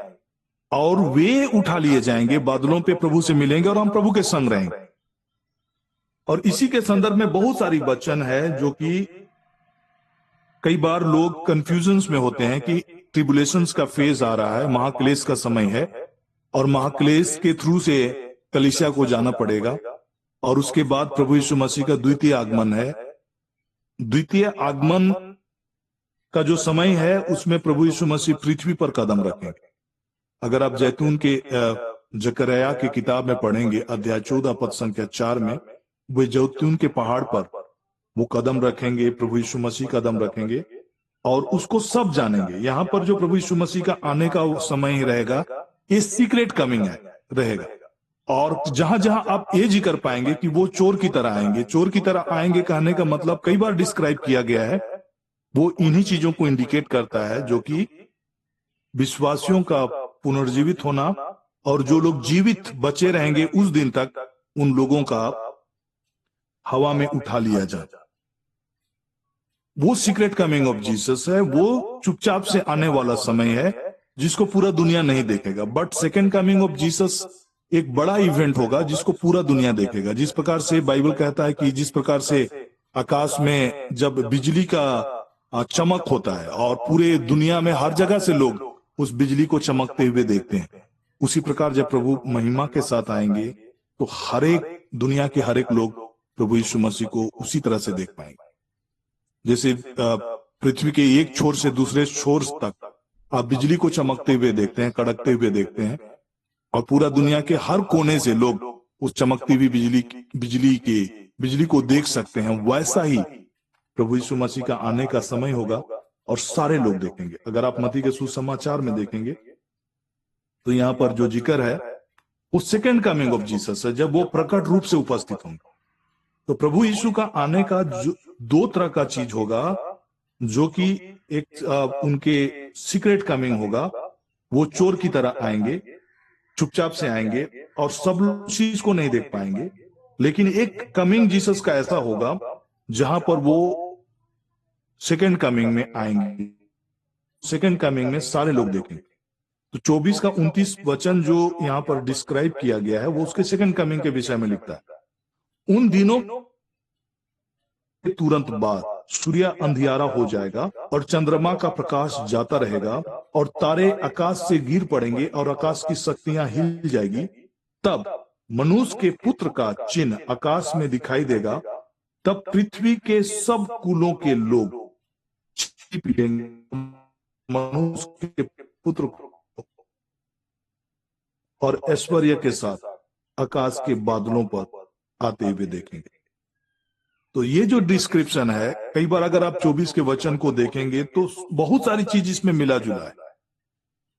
[SPEAKER 4] और वे उठा लिए जाएंगे, बादलों पे प्रभु से मिलेंगे और हम प्रभु के संग रहेंगे। और इसी के संदर्भ में बहुत सारी वचन है जो कि कई बार लोग कंफ्यूजन्स में होते हैं कि ट्रिबुलेशंस का फेज आ रहा है, महाक्लेश का समय है और महाक्लेश के थ्रू से कलीसिया को जाना पड़ेगा और उसके बाद प्रभु यीशु मसीह का द्वितीय आगमन है। द्वितीय आगमन का जो समय है उसमें प्रभु यीशु मसीह पृथ्वी पर कदम रखेंगे। अगर आप जैतून के जकरया की किताब में पढ़ेंगे, अध्याय 14 पद संख्या 4 में, वे जैतून के पहाड़ पर वो कदम रखेंगे, प्रभु यीशु मसीह कदम रखेंगे और उसको सब जानेंगे। यहां पर जो प्रभु यीशु मसीह का आने का समय ही रहेगा, ये सीक्रेट कमिंग है रहेगा। और जहां जहां आप ये जिक्र पाएंगे कि वो चोर की तरह आएंगे, चोर की तरह आएंगे कहने का मतलब कई बार डिस्क्राइब किया गया है, वो इन्हीं चीजों को इंडिकेट करता है जो कि विश्वासियों का पुनर्जीवित होना और जो लोग जीवित बचे रहेंगे उस दिन तक, उन लोगों का हवा में उठा लिया जाए। वो सीक्रेट कमिंग ऑफ जीसस है, वो चुपचाप से आने वाला समय है जिसको पूरा दुनिया नहीं देखेगा। But second coming of Jesus एक बड़ा इवेंट होगा जिसको पूरा दुनिया देखेगा। जिस प्रकार से बाइबल कहता है कि जिस प्रकार से आकाश में जब बिजली का चमक होता है और पूरे दुनिया में हर जगह से लोग उस बिजली को चमकते हुए देखते हैं, उसी प्रकार जब प्रभु महिमा के साथ आएंगे तो हर एक दुनिया के हर एक लोग प्रभु यीशु मसीह को उसी तरह से देख पाएंगे। जैसे पृथ्वी के एक छोर से दूसरे छोर तक आप बिजली को चमकते हुए देखते हैं, कड़कते हुए देखते हैं और पूरा दुनिया के हर कोने से लोग उस चमकती हुई बिजली को देख सकते हैं, वैसा ही प्रभु यीशु मसीह का आने का समय होगा और सारे लोग देखेंगे। अगर आप मत्ती के सुसमाचार में देखेंगे तो यहाँ पर जो जिक्र है वो सेकेंड कमिंग ऑफ जीसस है, जब वो प्रकट रूप से उपस्थित होंगे। तो प्रभु यीशु का आने का दो तरह का चीज होगा, जो कि एक उनके सीक्रेट कमिंग होगा, वो चोर की तरह आएंगे, चुपचाप से आएंगे और सब लोग चीज को नहीं देख पाएंगे। लेकिन एक कमिंग जीसस का ऐसा होगा जहां पर वो सेकेंड कमिंग में आएंगे, सेकेंड कमिंग में सारे लोग देखेंगे। तो 24 का 29 वचन जो यहां पर डिस्क्राइब किया गया है वो उसके सेकेंड कमिंग के विषय में लिखता है। उन दिनों के तुरंत बाद सूर्य अंधियारा हो जाएगा और चंद्रमा का प्रकाश जाता रहेगा और तारे आकाश से गिर पड़ेंगे और आकाश की शक्तियां हिल जाएगी। तब मनुष्य के पुत्र का चिन्ह आकाश में दिखाई देगा। तब पृथ्वी के सब कुलों के लोग पीटेंगे, मनुष्य के पुत्र को और ऐश्वर्य के साथ आकाश के बादलों पर आते हुए देखेंगे। तो ये जो डिस्क्रिप्शन है, कई बार अगर आप 24 के वचन को देखेंगे तो बहुत सारी चीज इसमें मिला जुला है।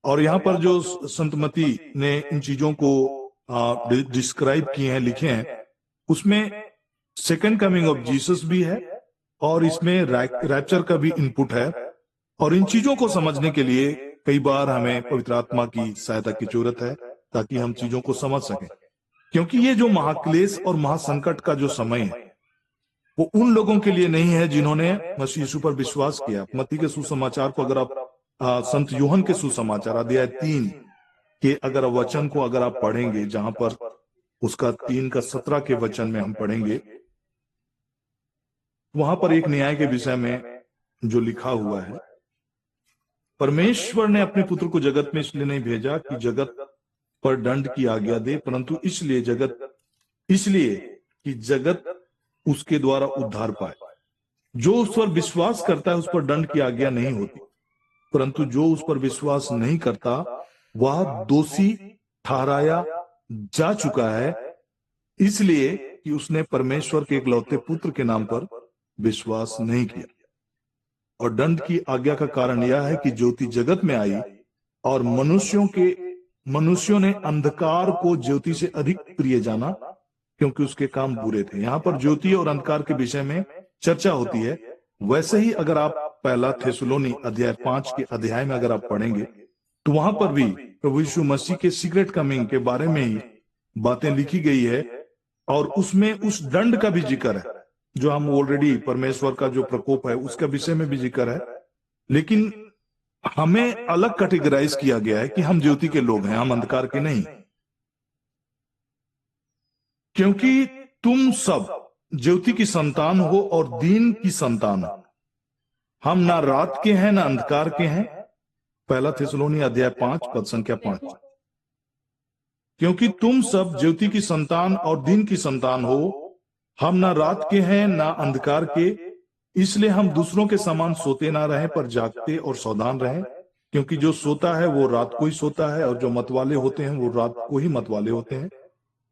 [SPEAKER 4] और यहाँ पर जो संत मती ने इन चीजों को डिस्क्राइब किए हैं, लिखे हैं, उसमें सेकेंड कमिंग ऑफ जीसस भी है और इसमें रैप्चर का भी इनपुट है। और इन चीजों को समझने के लिए कई बार हमें पवित्र आत्मा की सहायता की जरूरत है ताकि हम चीजों को समझ सकें। क्योंकि ये जो महाक्लेश और महासंकट का जो समय है वो उन लोगों के लिए नहीं है जिन्होंने मसीह यीशु पर विश्वास किया। मत्ती के सुसमाचार को अगर आप संत यूहन्ना के सुसमाचार अध्याय 3 के अगर वचन को अगर आप पढ़ेंगे, जहां पर उसका 3 का 17 के वचन में हम पढ़ेंगे, वहां पर एक न्याय के विषय में जो लिखा हुआ है, परमेश्वर ने अपने पुत्र को जगत में इसलिए नहीं भेजा कि जगत पर दंड की आज्ञा दे, परंतु इसलिए कि जगत उसके द्वारा उद्धार पाए। जो उस पर विश्वास करता है उस पर दंड की आज्ञा नहीं होती, परंतु जो उस पर विश्वास नहीं करता वह दोषी ठहराया जा चुका है, इसलिए कि उसने परमेश्वर के इकलौते पुत्र के नाम पर विश्वास नहीं किया। और दंड की आज्ञा का कारण यह है कि ज्योति जगत में आई और मनुष्यों ने अंधकार को ज्योति से अधिक प्रिय जाना, क्योंकि उसके काम बुरे थे। यहाँ पर ज्योति और अंधकार के विषय में चर्चा होती है। वैसे ही अगर आप पहला थिस्सलुनी अध्याय 5 के अध्याय में अगर आप पढ़ेंगे तो वहां पर भी प्रभु यीशु मसीह के सीक्रेट कमिंग के बारे में ही बातें लिखी गई है, और उसमें उस दंड का भी जिक्र है जो हम ऑलरेडी, परमेश्वर का जो प्रकोप है उसका विषय में भी जिक्र है। लेकिन हमें अलग कैटेगराइज किया गया है कि हम ज्योति के लोग हैं, हम अंधकार के नहीं, क्योंकि तुम सब ज्योति की संतान हो और दिन की संतान हो। हम ना रात के हैं ना अंधकार के हैं। पहला थिस्सलुनी अध्याय 5 पद संख्या 5। क्योंकि तुम सब ज्योति की संतान और दिन की संतान हो, हम ना रात के हैं ना अंधकार के, इसलिए हम दूसरों के समान सोते ना रहें पर जागते और सावधान रहें। क्योंकि जो सोता है वो रात को ही सोता है, और जो मतवाले होते हैं वो रात को ही मतवाले होते हैं।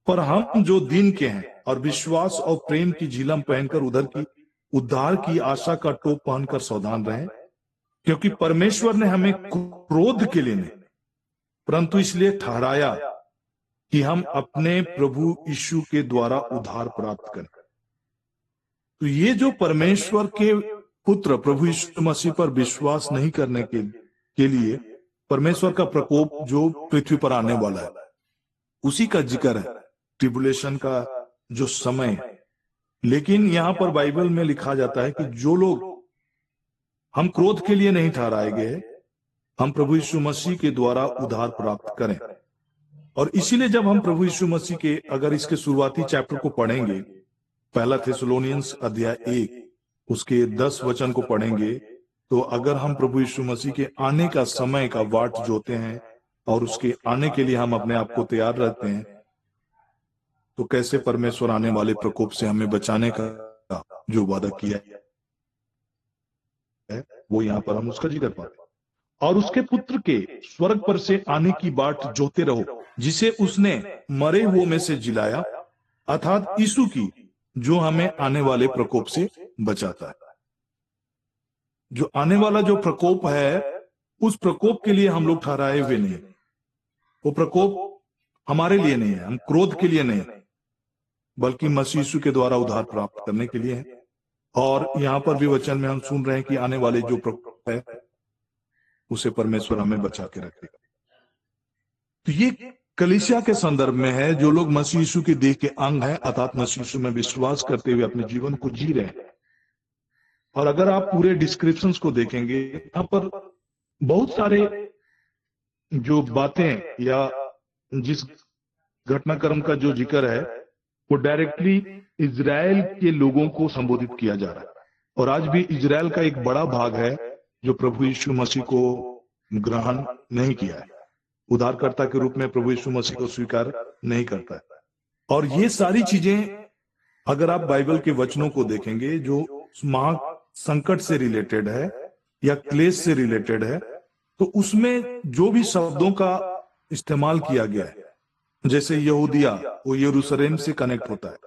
[SPEAKER 4] पर हम जो दिन के हैं और विश्वास और प्रेम की झिलम पहनकर उद्धार की आशा का टोप पहनकर सावधान रहें। क्योंकि परमेश्वर ने हमें क्रोध के लिए नहीं, परंतु इसलिए ठहराया कि हम अपने प्रभु यीशु के द्वारा उद्धार प्राप्त करें। तो ये जो परमेश्वर के पुत्र प्रभु यीशु मसीह पर विश्वास नहीं करने के लिए परमेश्वर का प्रकोप जो पृथ्वी पर आने वाला है, उसी का जिक्र है, ट्रिबुलेशन का जो समय है। लेकिन यहां पर बाइबल में लिखा जाता है कि जो लोग, हम क्रोध के लिए नहीं ठहराए गए, हम प्रभु यीशु मसीह के द्वारा उद्धार प्राप्त करें। और इसीलिए जब हम प्रभु यीशु मसीह के, अगर इसके शुरुआती चैप्टर को पढ़ेंगे, पहला थिस्सलुनियंस अध्याय 1 उसके 10 वचन को पढ़ेंगे, तो अगर हम प्रभु यीशु मसीह के आने का समय का वाट जोते हैं और उसके आने के लिए हम अपने आप को तैयार रहते हैं, तो कैसे परमेश्वर आने वाले प्रकोप से हमें बचाने का जो वादा किया है वो यहां पर हम उसका जिक्र पाते हैं। और उसके पुत्र के स्वर्ग पर से आने की बाट जोते रहो, जिसे उसने मरे हुओं में से जिलाया, अर्थात यीशु की, जो हमें आने वाले प्रकोप से बचाता है। जो आने वाला जो प्रकोप है, उस प्रकोप के लिए हम लोग ठहराए हुए नहीं। वो प्रकोप हमारे लिए नहीं है, हम क्रोध के लिए नहीं, बल्कि मसीह यीशु के द्वारा उद्धार प्राप्त करने के लिए है। और यहां पर भी वचन में हम सुन रहे हैं कि आने वाले जो प्रकोप है उसे परमेश्वर हमें बचा के रखेगा। तो ये कलीसिया के संदर्भ में है, जो लोग मसीह यीशु के देह के अंग हैं, अर्थात मसीह यीशु में विश्वास करते हुए अपने जीवन को जी रहे हैं। और अगर आप पूरे डिस्क्रिप्शंस को देखेंगे, यहां पर बहुत सारे जो बातें या जिस घटनाक्रम का जो जिक्र है वो डायरेक्टली इजराइल के लोगों को संबोधित किया जा रहा है। और आज भी इजराइल का एक बड़ा भाग है जो प्रभु यीशु मसीह को ग्रहण नहीं किया है, उद्धारकर्ता के रूप में प्रभु यीशु मसीह को स्वीकार नहीं करता है। और ये सारी चीजें अगर आप बाइबल के वचनों को देखेंगे जो महा संकट से रिलेटेड है या क्लेश से रिलेटेड है, तो उसमें जो भी शब्दों का इस्तेमाल किया गया है, जैसे यहूदिया वो यरूशलेम से कनेक्ट होता है,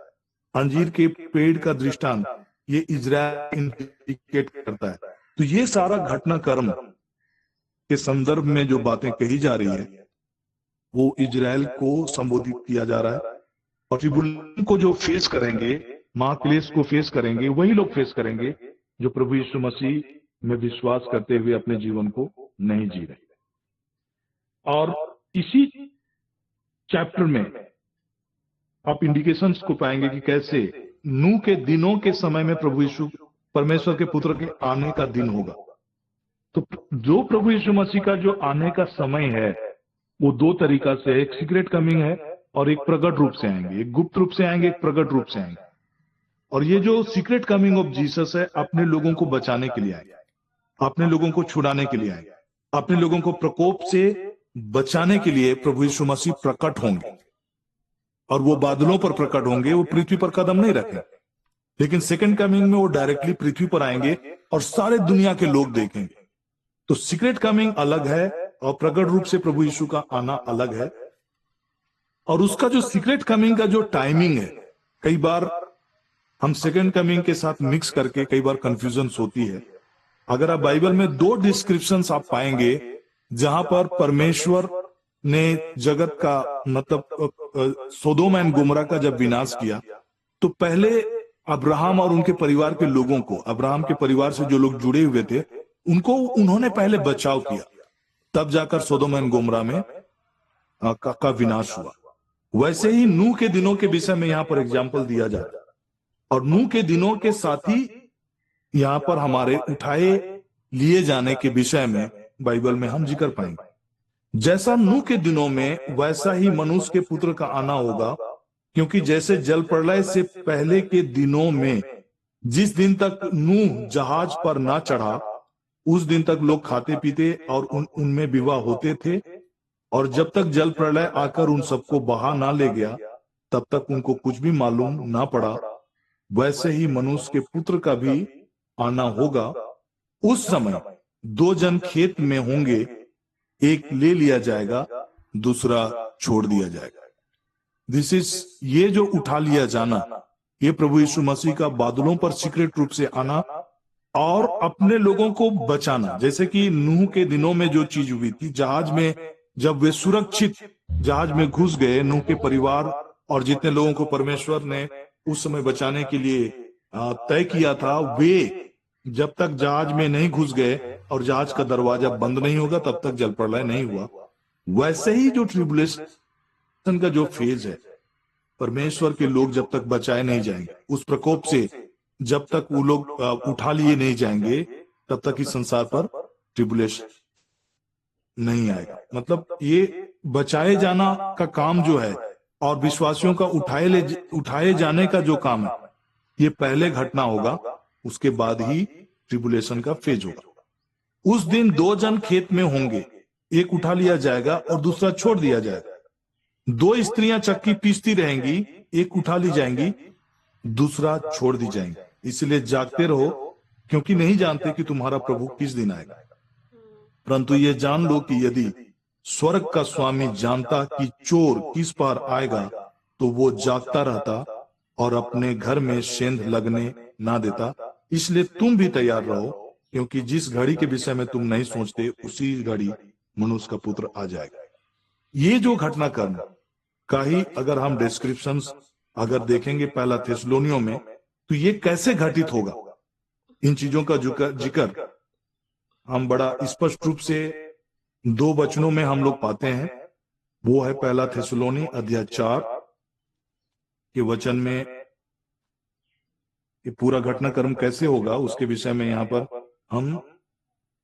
[SPEAKER 4] अंजीर के पेड़ का दृष्टांत ये इजराइल इंडिकेट करता है। तो ये सारा घटनाक्रम के संदर्भ में जो बातें कही जा रही है वो इजराइल को संबोधित किया जा रहा है। और ट्रिब्यूलेशन को जो फेस करेंगे, महाक्लेश को फेस करेंगे, वही लोग फेस करेंगे जो प्रभु यीशु मसीह में विश्वास करते हुए अपने जीवन को नहीं जी रहे। और इसी चैप्टर में आप इंडिकेशंस को पाएंगे कि कैसे नूह के दिनों के समय में प्रभु यीशु परमेश्वर के पुत्र के आने का दिन होगा। तो जो प्रभु यीशु मसीह का जो आने का समय है वो दो तरीका से, एक सीक्रेट कमिंग है और एक प्रकट रूप से आएंगे, एक गुप्त रूप से आएंगे, एक प्रकट रूप से आएंगे। और ये जो सीक्रेट कमिंग ऑफ जीसस है, अपने लोगों को बचाने के लिए आएंगे, अपने लोगों को छुड़ाने के लिए आएंगे, अपने लोगों को प्रकोप से बचाने के लिए प्रभु यीशु मसीह प्रकट होंगे। और वो बादलों पर प्रकट होंगे, वो पृथ्वी पर कदम नहीं रखेंगे। लेकिन सेकंड कमिंग में वो डायरेक्टली पृथ्वी पर आएंगे और सारे दुनिया के लोग देखेंगे। तो सीक्रेट कमिंग अलग है और प्रकट रूप से प्रभु यीशु का आना अलग है। और उसका जो सीक्रेट कमिंग का जो टाइमिंग है, कई बार हम सेकंड कमिंग के साथ मिक्स करके कई बार कंफ्यूजन होती है। अगर आप बाइबल में दो डिस्क्रिप्शंस आप पाएंगे जहां पर परमेश्वर ने जगत का मतलब सोदोम एंड गोमरा का जब विनाश किया, तो पहले अब्राहम और उनके परिवार के लोगों को, अब्राहम के परिवार से जो लोग जुड़े हुए थे, उनको उन्होंने पहले बचाव किया। तब जाकर सोदोम एंड गोमरा में का विनाश हुआ। वैसे ही नूह के दिनों के विषय में यहां पर एग्जाम्पल दिया जाता है, और नूह के दिनों के साथ ही यहां पर हमारे उठाए लिए जाने के विषय में बाइबल में हम जिक्र पाएंगे। जैसा नूह के दिनों में वैसा ही मनुष्य के पुत्र का आना होगा, क्योंकि जैसे जल प्रलय से पहले के दिनों में जिस दिन तक नूह जहाज पर ना चढ़ा उस दिन तक लोग खाते पीते और उनमें विवाह होते थे, और जब तक जल प्रलय आकर उन सबको बहा ना ले गया तब तक उनको कुछ भी मालूम ना पड़ा। वैसे ही मनुष्य के पुत्र का भी आना होगा। उस समय दो जन खेत में होंगे, एक ले लिया जाएगा, दूसरा छोड़ दिया जाएगा। दिस इज, ये जो उठा लिया जाना, ये प्रभु यीशु मसीह का बादलों पर सीक्रेट रूप से आना और अपने लोगों को बचाना। जैसे कि नूह के दिनों में जो चीज हुई थी, जहाज में जब वे सुरक्षित जहाज में घुस गए, नूह के परिवार और जितने लोगों को परमेश्वर ने उस समय बचाने के लिए तय किया था, वे जब तक जहाज में नहीं घुस गए और जहाज का दरवाजा बंद नहीं होगा तब तक जल प्रलय नहीं हुआ। वैसे ही जो ट्रिब्युलेशन का जो फेज है, परमेश्वर के लोग जब तक बचाए नहीं जाएंगे उस प्रकोप से, जब तक वो लोग उठा लिए नहीं जाएंगे तब तक इस संसार पर ट्रिब्युलेशन नहीं आएगा। मतलब ये बचाए जाना का काम जो है और विश्वासियों का उठाए जाने का जो काम है, ये पहले घटना होगा, उसके बाद ही ट्रिब्युलेशन का फेज होगा। उस दिन दो जन खेत में होंगे, एक उठा लिया जाएगा और दूसरा छोड़ दिया जाएगा। दो स्त्रियां चक्की पीसती रहेंगी, एक उठा ली जाएंगी, दूसरा छोड़ दी जाएंगी। इसलिए जागते रहो, क्योंकि नहीं जानते कि तुम्हारा प्रभु किस दिन आएगा। परंतु ये जान लो कि यदि स्वर्ग का स्वामी जानता कि चोर किस पार आएगा तो वो जागता रहता और अपने घर में सेंध लगने ना देता। इसलिए तुम भी तैयार रहो, क्योंकि जिस घड़ी के विषय में तुम नहीं सोचते उसी घड़ी मनुष्य का पुत्र आ जाएगा। ये जो घटनाक्रम का ही अगर हम डिस्क्रिप्शन अगर देखेंगे पहला थिस्सलुनीयों में, तो ये कैसे घटित होगा, इन चीजों का जिक्र हम बड़ा स्पष्ट रूप से दो वचनों में हम लोग पाते हैं। वो है पहला थिस्सलुनी अध्याय 4 के वचन में ये पूरा घटनाक्रम कैसे होगा उसके विषय में यहां पर हम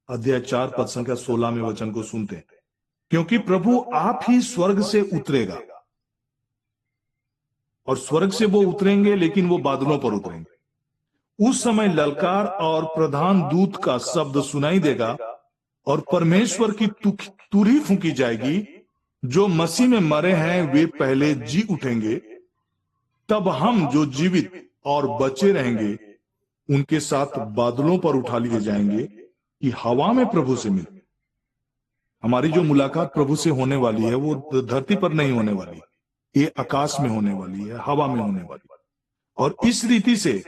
[SPEAKER 4] अध्याय 4 पद संख्या 16 में वचन को सुनते हैं। क्योंकि प्रभु आप ही स्वर्ग से उतरेगा, और स्वर्ग से वो उतरेंगे लेकिन वो बादलों पर उतरेंगे। उस समय ललकार और प्रधान दूत का शब्द सुनाई देगा और परमेश्वर की तुरही फूंकी जाएगी। जो मसीह में मरे हैं वे पहले जी उठेंगे, तब हम जो जीवित और बचे रहेंगे उनके साथ बादलों पर उठा लिए जाएंगे कि हवा में प्रभु से मिले। हमारी जो मुलाकात प्रभु से होने वाली है वो धरती पर नहीं होने वाली, ये आकाश में होने वाली है, हवा में होने वाली है। और इस रीति से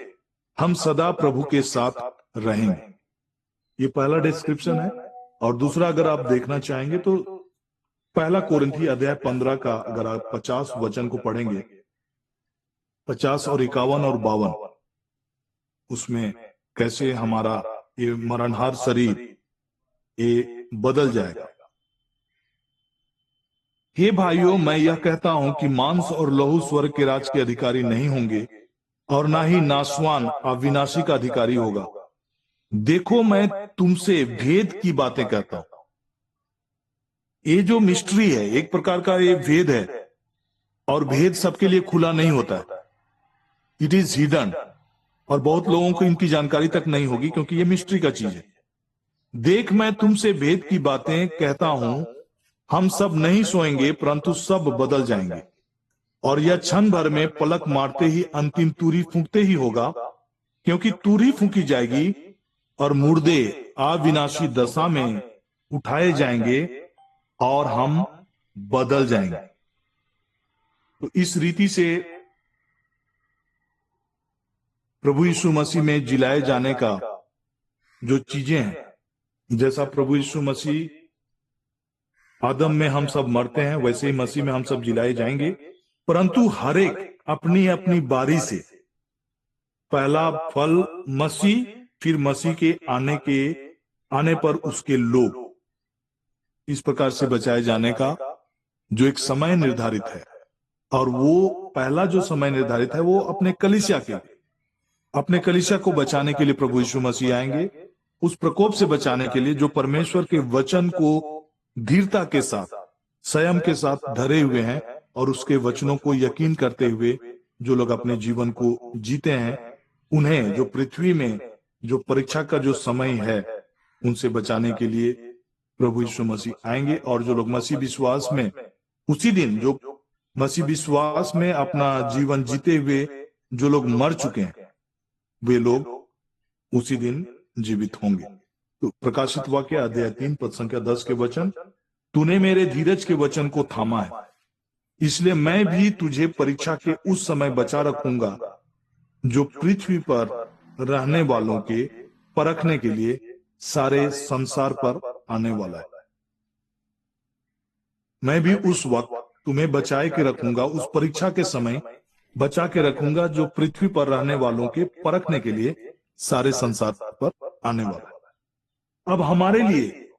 [SPEAKER 4] हम सदा प्रभु के साथ रहेंगे। ये पहला डिस्क्रिप्शन है। और दूसरा अगर आप देखना चाहेंगे तो पहला कोरिन्थी अध्याय 15 का अगर आप 50 वचन को पढ़ेंगे, 50 और 51 और 52, उसमें कैसे हमारा ये मरणहार शरीर ये बदल जाएगा। हे भाइयों, मैं यह कहता हूं कि मांस और लहू स्वर्ग के राज के अधिकारी नहीं होंगे, और ना ही नासवान अविनाशी का अधिकारी होगा। देखो, मैं तुमसे भेद की बातें कहता हूं। ये जो मिस्ट्री है, एक प्रकार का ये भेद है, और भेद सबके लिए खुला नहीं होता है। इट इज हिडन, और बहुत लोगों को इनकी जानकारी तक नहीं होगी, क्योंकि ये मिस्ट्री का चीज है। देख, मैं तुमसे भेद की बातें कहता हूं। हम सब नहीं सोएंगे, परंतु सब बदल जाएंगे, और यह क्षण भर में पलक मारते ही अंतिम तुरही फूंकते ही होगा। क्योंकि तुरही फूंकी जाएगी और मुर्दे अविनाशी दशा में उठाए जाएंगे और हम बदल जाएंगे। तो इस रीति से प्रभु यीशु मसीह में जिलाए जाने का जो चीजें हैं, जैसा प्रभु यीशु मसीह आदम में हम सब मरते हैं, वैसे ही मसीह में हम सब जिलाए जाएंगे, परंतु हर एक अपनी अपनी बारी से। पहला फल मसीह, फिर मसीह के आने पर उसके लोग। इस प्रकार से बचाए जाने का जो एक समय निर्धारित है, और वो पहला जो समय निर्धारित है वो अपने कलीसिया को बचाने के लिए प्रभु यीशु मसीह आएंगे, उस प्रकोप से बचाने के लिए जो परमेश्वर के वचन को धीरता के साथ, संयम के साथ धरे हुए हैं और उसके वचनों को यकीन करते हुए जो लोग अपने जीवन को जीते हैं, उन्हें जो पृथ्वी में जो परीक्षा का जो समय है उनसे बचाने के लिए प्रभु यीशु मसीह आएंगे। और जो लोग मसीह विश्वास में उसी दिन, जो मसीह विश्वास में अपना जीवन जीते हुए जो लोग मर चुके हैं, वे लोग उसी दिन जीवित होंगे। तो प्रकाशित वाक्य अध्याय 3 पद संख्या 10 के वचन, तूने मेरे धीरज के वचन को थामा है, इसलिए मैं भी तुझे परीक्षा के उस समय बचा रखूंगा जो पृथ्वी पर रहने वालों के परखने के लिए सारे संसार पर आने वाला है। मैं भी उस वक्त तुम्हें बचाए के रखूंगा, उस परीक्षा के समय बचा के रखूंगा जो पृथ्वी पर रहने वालों के परखने के लिए सारे संसार पर आने वाला है। अब हमारे लिए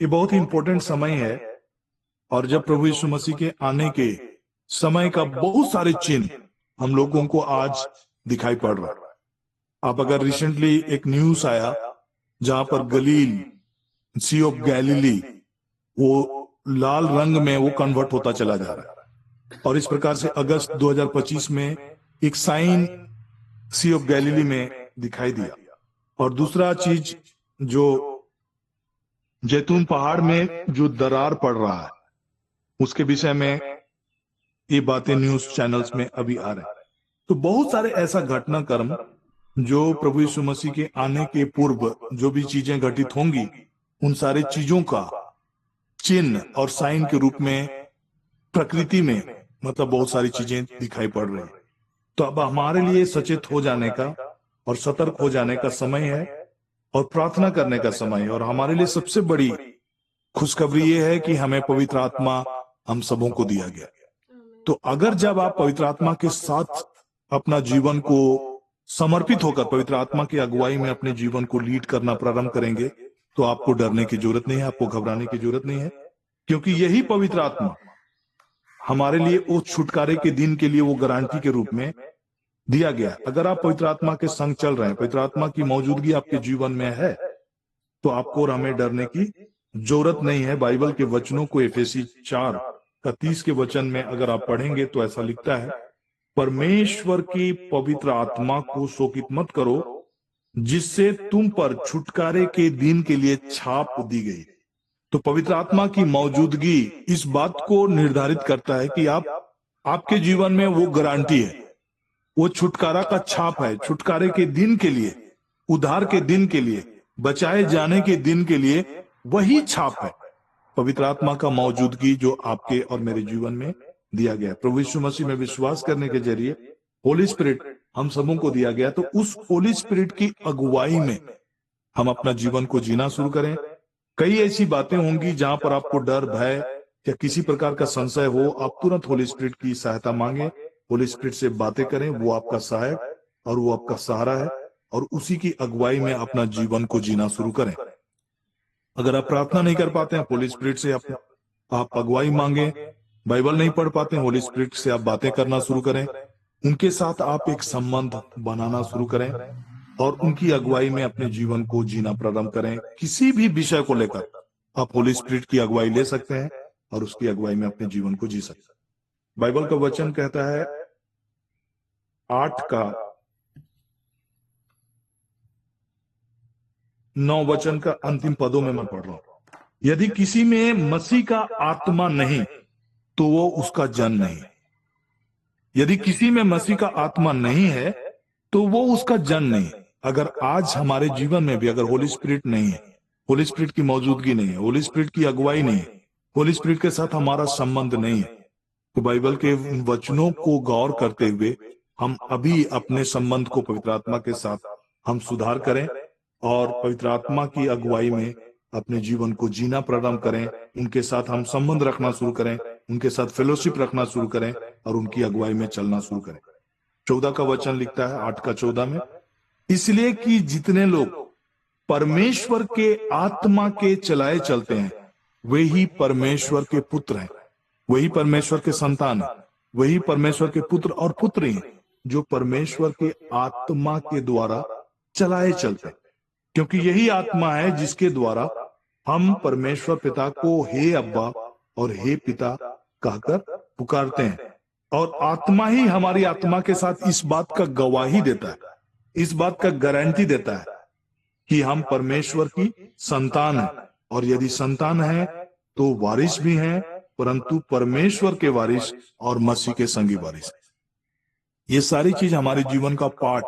[SPEAKER 4] ये बहुत ही इंपॉर्टेंट समय है, और जब प्रभु यीशु मसीह के आने के समय का बहुत सारे चिन्ह हम लोगों को आज दिखाई पड़ रहा है। आप अगर रिसेंटली एक न्यूज आया जहां पर गलील, सी ऑफ गैलीली, वो लाल रंग में वो कन्वर्ट होता चला जा रहा है, और इस प्रकार से अगस्त 2025 में एक साइन सी ऑफ गैलीली में दिखाई दिया। और दूसरा चीज, जो जैतून पहाड़ में जो दरार पड़ रहा है, उसके विषय में ये बातें न्यूज चैनल्स में अभी आ रहे हैं। तो बहुत सारे ऐसा घटनाक्रम जो प्रभु यीशु मसीह के आने के पूर्व जो भी चीजें घटित होंगी, उन सारे चीजों का चिन्ह और साइन के रूप में प्रकृति में मतलब बहुत सारी चीजें दिखाई पड़ रही है। तो अब हमारे लिए सचेत हो जाने का और सतर्क हो जाने का समय है, और प्रार्थना करने का समय है। और हमारे लिए सबसे बड़ी खुशखबरी ये है कि हमें पवित्र आत्मा हम सबों को दिया गया। तो अगर जब आप पवित्र आत्मा के साथ अपना जीवन को समर्पित होकर पवित्र आत्मा की अगुवाई में अपने जीवन को लीड करना प्रारंभ करेंगे, तो आपको डरने की जरूरत नहीं है, आपको घबराने की जरूरत नहीं है, क्योंकि यही पवित्र आत्मा हमारे लिए उस छुटकारे के दिन के लिए वो गारंटी के रूप में दिया गया। अगर आप पवित्र आत्मा के संग चल रहे हैं, पवित्र आत्मा की मौजूदगी आपके जीवन में है, तो आपको और हमें डरने की जरूरत नहीं है। बाइबल के वचनों को एफेसी 4:30 के वचन में अगर आप पढ़ेंगे तो ऐसा लिखता है, परमेश्वर की पवित्र आत्मा को शोकित मत करो, जिससे तुम पर छुटकारे के दिन के लिए छाप दी गई। तो पवित्र आत्मा की मौजूदगी इस बात को निर्धारित करता है कि आपके जीवन में वो गारंटी है, वो छुटकारा का छाप है। छुटकारे के दिन के लिए, उद्धार के दिन के लिए, बचाए जाने के दिन के लिए वही छाप है, पवित्र आत्मा का मौजूदगी जो आपके और मेरे जीवन में दिया गया। प्रभु यीशु मसीह में विश्वास करने के जरिए होली स्पिरिट हम सबों को दिया गया। तो उस होली स्पिरिट की अगुवाई में हम अपना जीवन को जीना शुरू करें। कई ऐसी बातें होंगी जहां पर आपको डर, भय या किसी प्रकार का संशय हो, आप तुरंत होली स्पिरिट की सहायता मांगे, होली स्पिरिट से बातें करें। वो आपका सहायक और वो आपका सहारा है, और उसी की अगुवाई में अपना जीवन को जीना शुरू करें। अगर आप प्रार्थना नहीं कर पाते हैं, होली स्पिरिट से आप अगुवाई मांगे। बाइबल नहीं पढ़ पाते हैं, होली स्पिरिट से आप बातें करना शुरू करें। उनके साथ आप एक संबंध बनाना शुरू करें और उनकी अगुवाई में अपने जीवन को जीना प्रारंभ करें। किसी भी विषय को लेकर आप होली स्पिरिट की अगुवाई ले सकते हैं और उसकी अगुवाई में अपने जीवन को जी सकते हैं। बाइबल का वचन कहता है 8:9 वचन का अंतिम पदों में मैं पढ़ रहा हूं, यदि किसी में मसीह का आत्मा नहीं तो वो उसका जन नहीं। यदि किसी में मसीह का आत्मा नहीं है तो वो उसका जन नहीं। अगर आज हमारे जीवन में भी अगर होली स्पिरिट नहीं है, होली स्पिरिट की मौजूदगी नहीं है, होली स्पिरिट की अगुवाई नहीं है, होली स्पिरिट के साथ हमारा संबंध नहीं है, तो बाइबल के वचनों को गौर करते हुए हम अभी अपने संबंध को पवित्र आत्मा के साथ हम सुधार करें और पवित्र आत्मा की अगुवाई में अपने जीवन को जीना प्रारंभ करें। उनके साथ हम संबंध रखना शुरू करें, उनके साथ फेलोशिप रखना शुरू करें और उनकी अगुवाई में चलना शुरू करें। 14 का वचन लिखता है 8:14 में, इसलिए कि जितने लोग परमेश्वर के आत्मा के चलाए चलते हैं, वे ही परमेश्वर के पुत्र हैं, वही परमेश्वर के संतान हैं, वही परमेश्वर के पुत्र और पुत्री हैं, जो परमेश्वर के आत्मा के द्वारा चलाए चलते हैं। क्योंकि यही आत्मा है जिसके द्वारा हम परमेश्वर पिता को हे अब्बा और हे पिता कहकर पुकारते हैं। और आत्मा ही हमारी आत्मा के साथ इस बात का गवाही देता है, इस बात का गारंटी देता है कि हम परमेश्वर की संतान हैं। और यदि संतान है तो वारिस भी हैं, परंतु परमेश्वर के वारिस और मसीह के संगी वारिस। ये सारी चीज हमारे जीवन का पार्ट,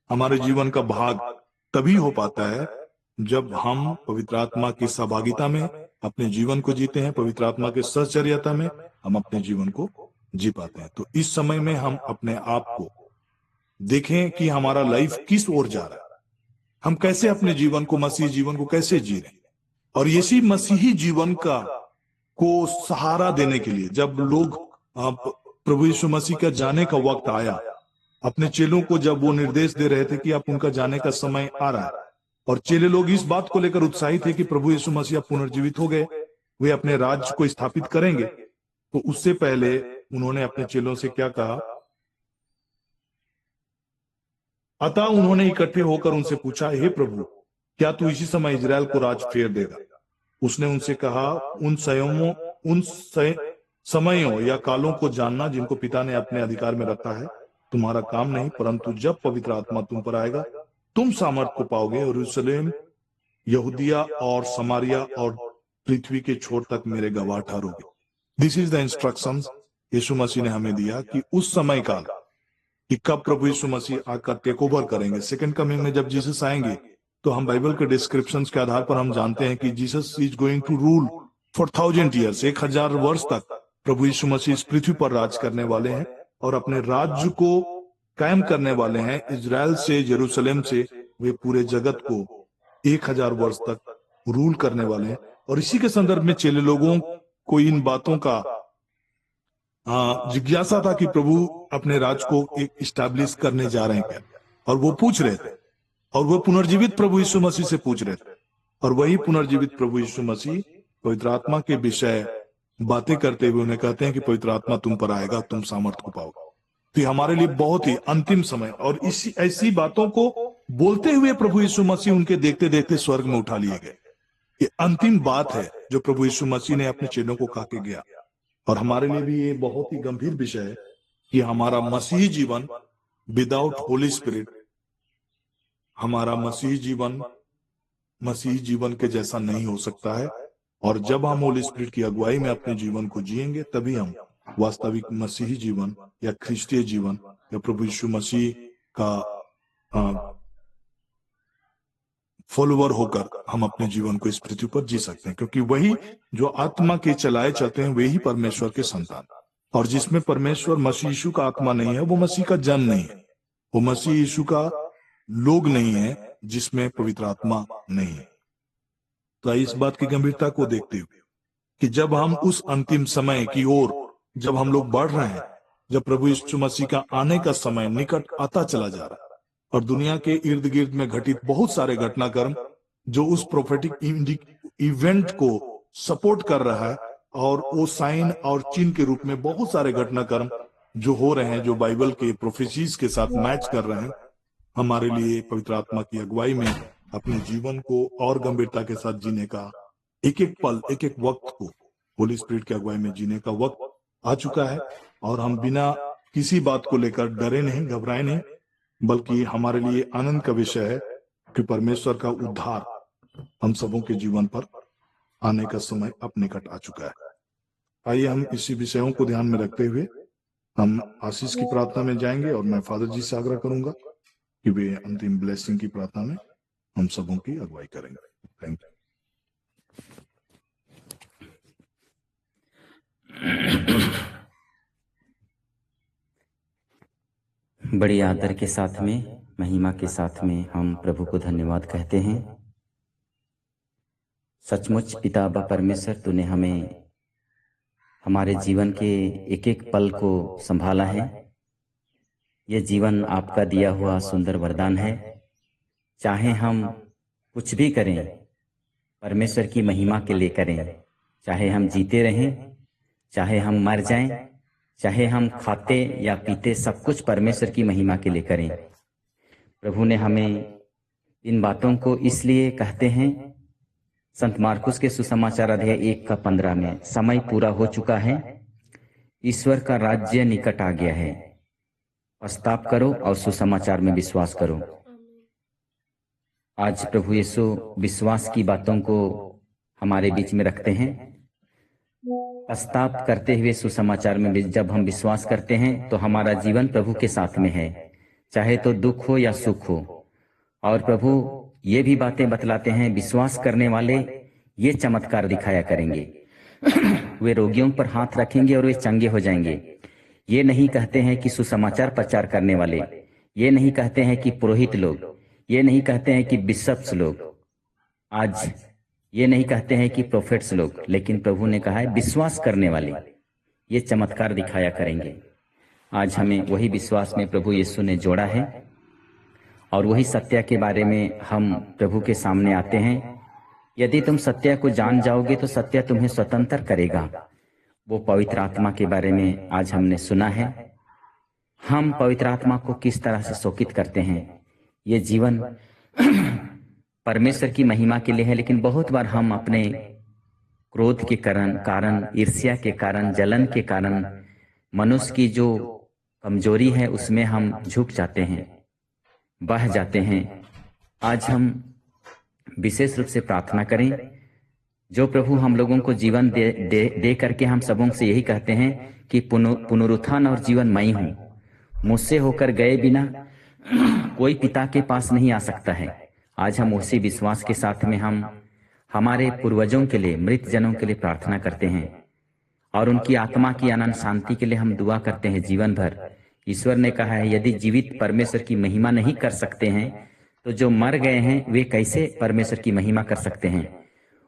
[SPEAKER 4] हमारे जीवन का भाग तभी हो पाता है जब हम पवित्र आत्मा की सहभागिता में अपने जीवन को जीते हैं, पवित्र आत्मा के सहचर्यता में हम अपने जीवन को जी पाते हैं। तो इस समय में हम अपने आप को देखें कि हमारा लाइफ किस ओर जा रहा है, हम कैसे अपने जीवन को, मसीही जीवन को कैसे जी रहे हैं। और इसी मसीही जीवन का को सहारा देने के लिए जब लोग प्रभु यीशु मसीह का जाने का वक्त आया, अपने चेलों को जब वो निर्देश दे रहे थे कि आप उनका जाने का समय आ रहा है, और चेले लोग इस बात को लेकर उत्साहित थे कि प्रभु यीशु मसीह पुनर्जीवित हो गए, वे अपने राज्य को स्थापित करेंगे, तो उससे पहले उन्होंने अपने चेलों से क्या कहा? अतः उन्होंने इकट्ठे होकर उनसे पूछा, हे प्रभु, क्या तू इसी समय इजराइल को राज फेर देगा? उसने उनसे कहा, उन समयों या कालों को जानना जिनको पिता ने अपने अधिकार में रखा है तुम्हारा काम नहीं, परंतु जब पवित्र आत्मा तुम पर आएगा तुम सामर्थ को पाओगे और यरूशलेम, यहूदिया और समारिया और पृथ्वी के छोर तक मेरे गवाह ठहरोगे। दिस इज द इंस्ट्रक्शंस यीशु मसीह ने हमें दिया कि उस समय काल कि कब प्रभु यीशु मसीह आकर टेक ओवर करेंगे। सेकंड कमिंग में जब जीसस आएंगे तो हम बाइबल के डिस्क्रिप्शंस के आधार पर हम जानते हैं कि Jesus is going to rule for 1000 years, 1000 वर्ष तक प्रभु यीशु मसीह इस पृथ्वी पर राज करने वाले हैं और अपने राज्य को कायम करने वाले हैं। इजराइल से, यरूशलेम से वे पूरे जगत को 1000 वर्ष तक रूल करने वाले हैं। और इसी के संदर्भ में चेले लोगों को इन बातों का जिज्ञासा था कि प्रभु अपने राज को एक स्टैब्लिश करने जा रहे हैं क्या, और वो पूछ रहे थे, और वो पुनर्जीवित प्रभु यीशु मसीह से पूछ रहे थे। और वही पुनर्जीवित प्रभु यीशु मसीह पवित्र आत्मा के विषय बातें करते हुए उन्हें कहते हैं कि पवित्र आत्मा तुम पर आएगा, तुम सामर्थ को पाओगे। तो हमारे लिए बहुत ही अंतिम समय, और इसी ऐसी बातों को बोलते हुए प्रभु यीशु मसीह उनके देखते देखते स्वर्ग में उठा लिए गए। ये अंतिम बात है जो प्रभु यीशु मसीह ने अपने चेलों को कहा के गया। और हमारे लिए भी ये बहुत ही गंभीर विषय है कि हमारा मसीही जीवन विदाउट होली स्पिरिट, हमारा मसीही जीवन के जैसा नहीं हो सकता है। और जब हम होली स्पिरिट की अगुवाई में अपने जीवन को जिएंगे तभी हम वास्तविक मसीही जीवन या ख्रिस्तीय जीवन या प्रभु यीशु मसीह का फॉलोवर होकर हम अपने जीवन को इस पृथ्वी पर जी सकते हैं। क्योंकि वही जो आत्मा के चलाए चलते हैं वे ही परमेश्वर के संतान, और जिसमें परमेश्वर मसीह यीशु का आत्मा नहीं है वो मसीह का जन नहीं है, वो मसीह यीशु का लोग नहीं है जिसमें पवित्र आत्मा नहीं है। तो इस बात की गंभीरता को देखते हुए कि जब हम उस अंतिम समय की ओर जब हम लोग बढ़ रहे हैं, जब प्रभु यीशु मसीह का आने का समय निकट आता चला जा रहा है, और दुनिया के इर्द गिर्द में घटित बहुत सारे घटनाक्रम जो उस प्रोफेटिक इवेंट को सपोर्ट कर रहा है, और वो साइन और चिन्ह के रूप में बहुत सारे घटनाक्रम जो हो रहे हैं, जो बाइबल के प्रोफेसीज के साथ मैच कर रहे हैं, हमारे लिए पवित्र आत्मा की अगुवाई में अपने जीवन को और गंभीरता के साथ जीने का एक एक पल, एक एक वक्त को होली स्पिरिट की अगुवाई में जीने का वक्त आ चुका है। और हम बिना किसी बात को लेकर डरे नहीं, घबराए नहीं, बल्कि हमारे लिए आनंद का विषय है कि परमेश्वर का उद्धार हम सबों के जीवन पर आने का समय अब निकट आ चुका है। आइए हम इसी विषयों को ध्यान में रखते हुए हम आशीष की प्रार्थना में जाएंगे, और मैं फादर जी से आग्रह करूंगा कि वे अंतिम ब्लेसिंग की प्रार्थना में हम सबों की अगुवाई करेंगे। Thank
[SPEAKER 5] you. बड़ी आदर के साथ में, महिमा के साथ में हम प्रभु को धन्यवाद कहते हैं। सचमुच पिता अब्बा परमेश्वर, तूने हमें हमारे जीवन के एक एक पल को संभाला है। यह जीवन आपका दिया हुआ सुंदर वरदान है। चाहे हम कुछ भी करें परमेश्वर की महिमा के लिए करें। चाहे हम जीते रहें, चाहे हम मर जाएं, चाहे हम खाते या पीते, सब कुछ परमेश्वर की महिमा के लिए करें। प्रभु ने हमें इन बातों को इसलिए कहते हैं। संत मार्कुस के सुसमाचार अध्याय 1:15 में, समय पूरा हो चुका है, ईश्वर का राज्य निकट आ गया है, पश्चाताप करो और सुसमाचार में विश्वास करो। आज प्रभु यीशु विश्वास की बातों को हमारे बीच में रखते हैं। पश्चाताप करते हुए सुसमाचार में जब हम विश्वास करते हैं तो हमारा जीवन प्रभु के साथ में है, चाहे तो दुख हो या सुख हो। और प्रभु ये भी बातें बतलाते हैं, विश्वास करने वाले ये चमत्कार दिखाया करेंगे। वे रोगियों पर हाथ रखेंगे और वे चंगे हो जाएंगे। ये नहीं कहते हैं कि सुसमाचार प्रचार करने वाले, ये नहीं कहते हैं कि पुरोहित लोग, ये नहीं कहते हैं कि बिशप्स लोग, आज ये नहीं कहते हैं कि प्रोफेट्स लोग, लेकिन प्रभु ने कहा है विश्वास करने वाले ये चमत्कार दिखाया करेंगे। आज हमें वही विश्वास में प्रभु यीशु ने जोड़ा है और वही सत्य के बारे में हम प्रभु के सामने आते हैं। यदि तुम सत्य को जान जाओगे तो सत्य तुम्हें स्वतंत्र करेगा। वो पवित्र आत्मा के बारे में आज हमने सुना है। हम पवित्र आत्मा को किस तरह से शोकित करते हैं। ये जीवन परमेश्वर की महिमा के लिए है, लेकिन बहुत बार हम अपने क्रोध के कारण, ईर्ष्या के कारण, जलन के कारण, मनुष्य की जो कमजोरी है उसमें हम झुक जाते हैं, बह जाते हैं। आज हम विशेष रूप से प्रार्थना करें। जो प्रभु हम लोगों को जीवन दे करके हम सबों से यही कहते हैं कि पुनरुत्थान और जीवन मैं ही हूँ, मुझसे होकर गए बिना कोई पिता के पास नहीं आ सकता है। आज हम उसी विश्वास के साथ में हम हमारे पूर्वजों के लिए, मृत जनों के लिए प्रार्थना करते हैं और उनकी आत्मा की अनंत शांति के लिए हम दुआ करते हैं जीवन भर। ईश्वर ने कहा है यदि जीवित परमेश्वर की महिमा नहीं कर सकते हैं तो जो मर गए हैं वे कैसे परमेश्वर की महिमा कर सकते हैं।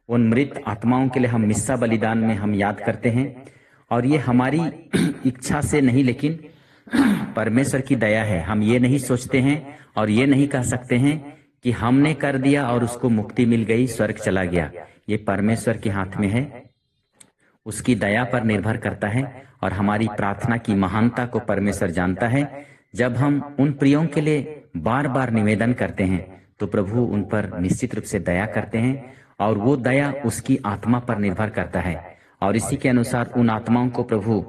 [SPEAKER 5] उन मृत आत्माओं के लिए हम मिस्सा बलिदान में हम याद करते हैं और ये हमारी इच्छा से नहीं लेकिन परमेश्वर की दया है। हम ये नहीं सोचते हैं और ये नहीं कह सकते हैं कि हमने कर दिया और उसको मुक्ति मिल गई, स्वर्ग चला गया। ये परमेश्वर के हाथ में है, उसकी दया पर निर्भर करता है और हमारी प्रार्थना की महानता को परमेश्वर जानता है। जब हम उन प्रियों के लिए बार बार निवेदन करते हैं तो प्रभु उन पर निश्चित रूप से दया करते हैं और वो दया उसकी आत्मा पर निर्भर करता है और इसी के अनुसार उन आत्माओं को प्रभु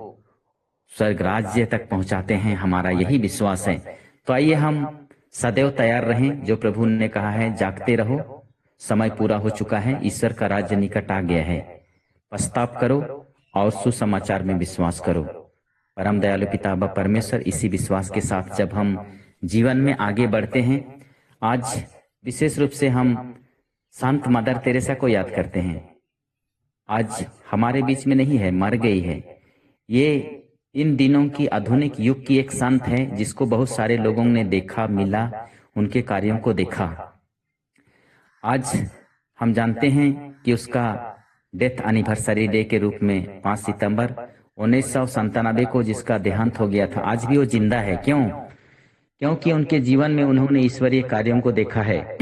[SPEAKER 5] स्वर्ग राज्य तक पहुंचाते हैं। हमारा यही विश्वास है। तो आइए हम सदैव तैयार रहें। जो प्रभु ने कहा है जागते रहो, समय पूरा हो चुका है, ईश्वर का राज्य निकट आ गया है, पश्चाताप करो और सुसमाचार में विश्वास करो। परम दयालु पिता परमेश्वर, इसी विश्वास के साथ जब हम जीवन में आगे बढ़ते हैं, आज विशेष रूप से हम संत मदर तेरेसा को याद करते हैं। आज हमारे बीच में नहीं है, मर गई है। ये इन दिनों की आधुनिक युग की एक संत है जिसको बहुत सारे लोगों ने देखा, मिला, उनके कार्यों को देखा। आज हम जानते हैं कि उसका डेथ एनिवर्सरी डे के रूप में 5 सितंबर 1997 को जिसका देहांत हो गया था, आज भी वो जिंदा है। क्यों? क्योंकि उनके जीवन में उन्होंने ईश्वरीय कार्यों को देखा है।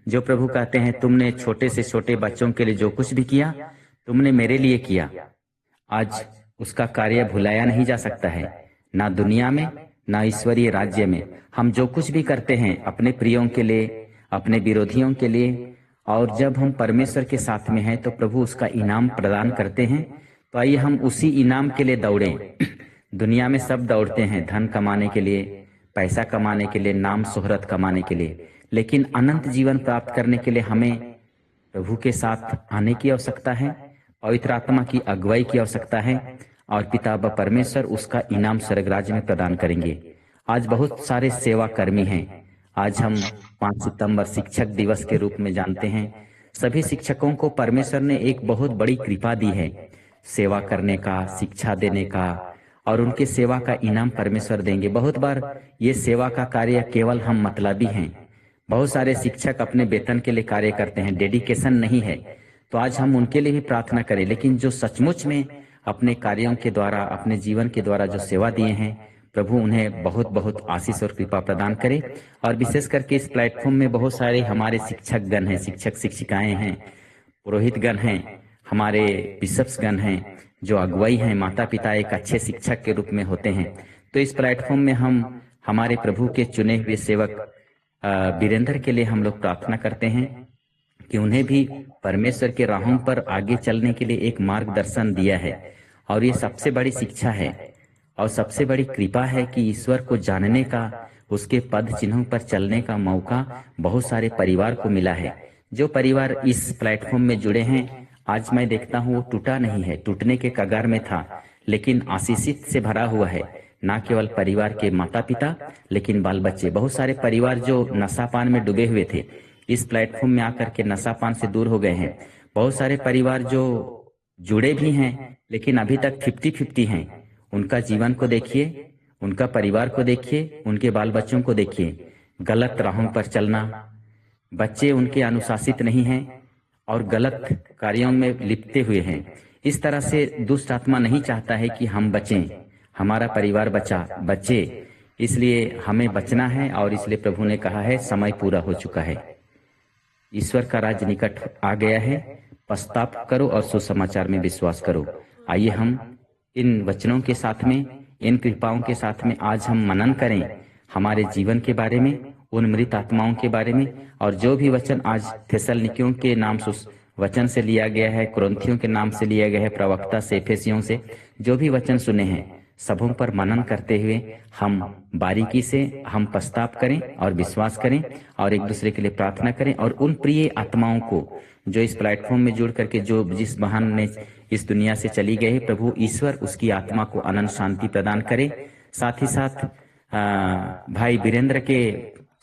[SPEAKER 5] जो प्रभु कहते हैं तुमने छोटे से छोटे बच्चों के लिए जो कुछ भी किया तुमने मेरे लिए किया। आज उसका कार्य भुलाया नहीं जा सकता है, ना दुनिया में ना ईश्वरीय राज्य में। हम जो कुछ भी करते हैं अपने प्रियों के लिए, अपने विरोधियों के लिए, और जब हम परमेश्वर के साथ में हैं तो प्रभु उसका इनाम प्रदान करते हैं। तो आइए हम उसी इनाम के लिए दौड़ें। दुनिया में सब दौड़ते हैं धन कमाने के लिए, पैसा कमाने के लिए, नाम शोहरत कमाने के लिए, लेकिन अनंत जीवन प्राप्त करने के लिए हमें प्रभु के साथ आने की आवश्यकता है, पवित्र आत्मा की अगुवाई की आवश्यकता है और पिता परमेश्वर उसका इनाम स्वर्ग राज्य में प्रदान करेंगे। आज बहुत सारे सेवा कर्मी हैं। आज हम 5 सितंबर शिक्षक दिवस के रूप में जानते हैं। सभी शिक्षकों को परमेश्वर ने एक बहुत बड़ी कृपा दी है, सेवा करने का, शिक्षा देने का, और उनके सेवा का इनाम परमेश्वर देंगे। बहुत बार ये सेवा का कार्य केवल हम मतलबी हैं। बहुत सारे शिक्षक अपने वेतन के लिए कार्य करते हैं, डेडिकेशन नहीं है। तो आज हम उनके लिए भी प्रार्थना करें, लेकिन जो सचमुच में अपने कार्यों के द्वारा, अपने जीवन के द्वारा जो सेवा दिए हैं, प्रभु उन्हें बहुत बहुत आशीष और कृपा प्रदान करे। और विशेष करके इस प्लेटफॉर्म में बहुत सारे हमारे शिक्षक गण हैं, शिक्षक शिक्षिकाएं हैं, पुरोहित गण हैं, हमारे बिशप्स गण हैं, जो अगुवाई हैं, माता पिता एक अच्छे शिक्षक के रूप में होते हैं। तो इस प्लेटफॉर्म में हम हमारे प्रभु के चुने हुए सेवक वीरेंद्र के लिए हम लोग प्रार्थना करते हैं कि उन्हें भी परमेश्वर के राहों पर आगे चलने के लिए एक मार्गदर्शन दिया है। और ये सबसे बड़ी शिक्षा है और सबसे बड़ी कृपा है कि ईश्वर को जानने का, उसके पद चिन्हों पर चलने का मौका बहुत सारे परिवार को मिला है। जो परिवार इस प्लेटफॉर्म में जुड़े हैं, आज मैं देखता हूँ वो टूटा नहीं है, टूटने के कगार में था, लेकिन आशीषित से भरा हुआ है। ना केवल परिवार के माता पिता, लेकिन बाल बच्चे। बहुत सारे परिवार जो नशापान में डूबे हुए थे, इस प्लेटफॉर्म में आकर के नशापान से दूर हो गए हैं। बहुत सारे परिवार जो जुड़े भी हैं, लेकिन अभी तक 50-50 हैं। उनका जीवन को देखिए, उनका परिवार को देखिए, उनके बाल बच्चों को देखिए। गलत राहों पर चलना, बच्चे उनके अनुशासित नहीं हैं और गलत कार्यों में लिपटे हुए हैं। इस तरह से दुष्ट आत्मा नहीं चाहता है कि हम बचें, हमारा परिवार बचे। इसलिए हमें बचना है और इसलिए प्रभु ने कहा है समय पूरा हो चुका है, ईश्वर का राज्य निकट आ गया है, पश्चाताप करो और सुसमाचार में विश्वास करो। आइए हम इन वचनों के साथ में, इन कृपाओं के साथ में आज हम मनन करें हमारे जीवन के बारे में, उन मृत आत्माओं के बारे में। और जो भी वचन आज थेसलनिकियों के नाम से वचन से लिया गया है, कुरिन्थियों के नाम से लिया गया है, प्रवक्ता से, एफेसियों से जो भी वचन सुने हैं, सबों पर मनन करते हुए हम बारीकी से हम पश्चाताप करें और विश्वास करें और एक दूसरे के लिए प्रार्थना करें। और उन प्रिय आत्माओं को जो इस प्लेटफॉर्म में जुड़ करके जो जिस बहन ने इस दुनिया से चली गई है, प्रभु ईश्वर उसकी आत्मा को अनंत शांति प्रदान करे। साथ ही साथ भाई वीरेंद्र के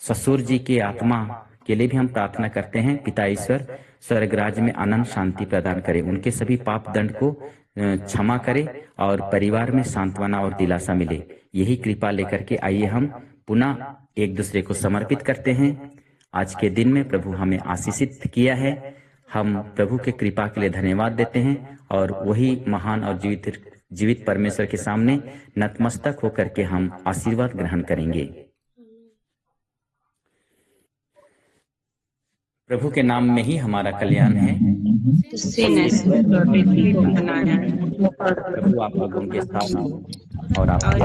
[SPEAKER 5] ससुर जी के आत्मा के लिए भी हम प्रार्थना करते हैं। पिता ईश्वर स्वर्गराज में अनंत शांति प्रदान करे, उनके सभी पाप दंड को क्षमा करे और परिवार में सांत्वना और दिलासा मिले। यही कृपा लेकर के आइए हम पुनः एक दूसरे को समर्पित करते हैं। आज के दिन में प्रभु हमें आशीषित किया है, हम प्रभु के कृपा के लिए धन्यवाद देते हैं और वही महान और जीवित परमेश्वर के सामने नतमस्तक होकर के हम आशीर्वाद ग्रहण करेंगे। प्रभु के नाम में ही हमारा कल्याण है। प्रभु आप लोगों के साथ और आपके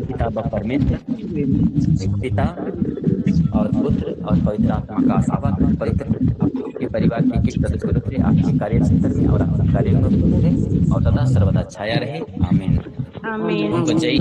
[SPEAKER 5] पिता परमेश्वर, पिता और पुत्र और पवित्र आत्मा का आशीर्वाद पवित्र आपके परिवार के एक सदस्य रूप से, आपके कार्यक्षेत्र में और आपके कार्यों में और सदा सर्वदा छाया रहे। आमीन।
[SPEAKER 6] आमीन।
[SPEAKER 5] उनको जय।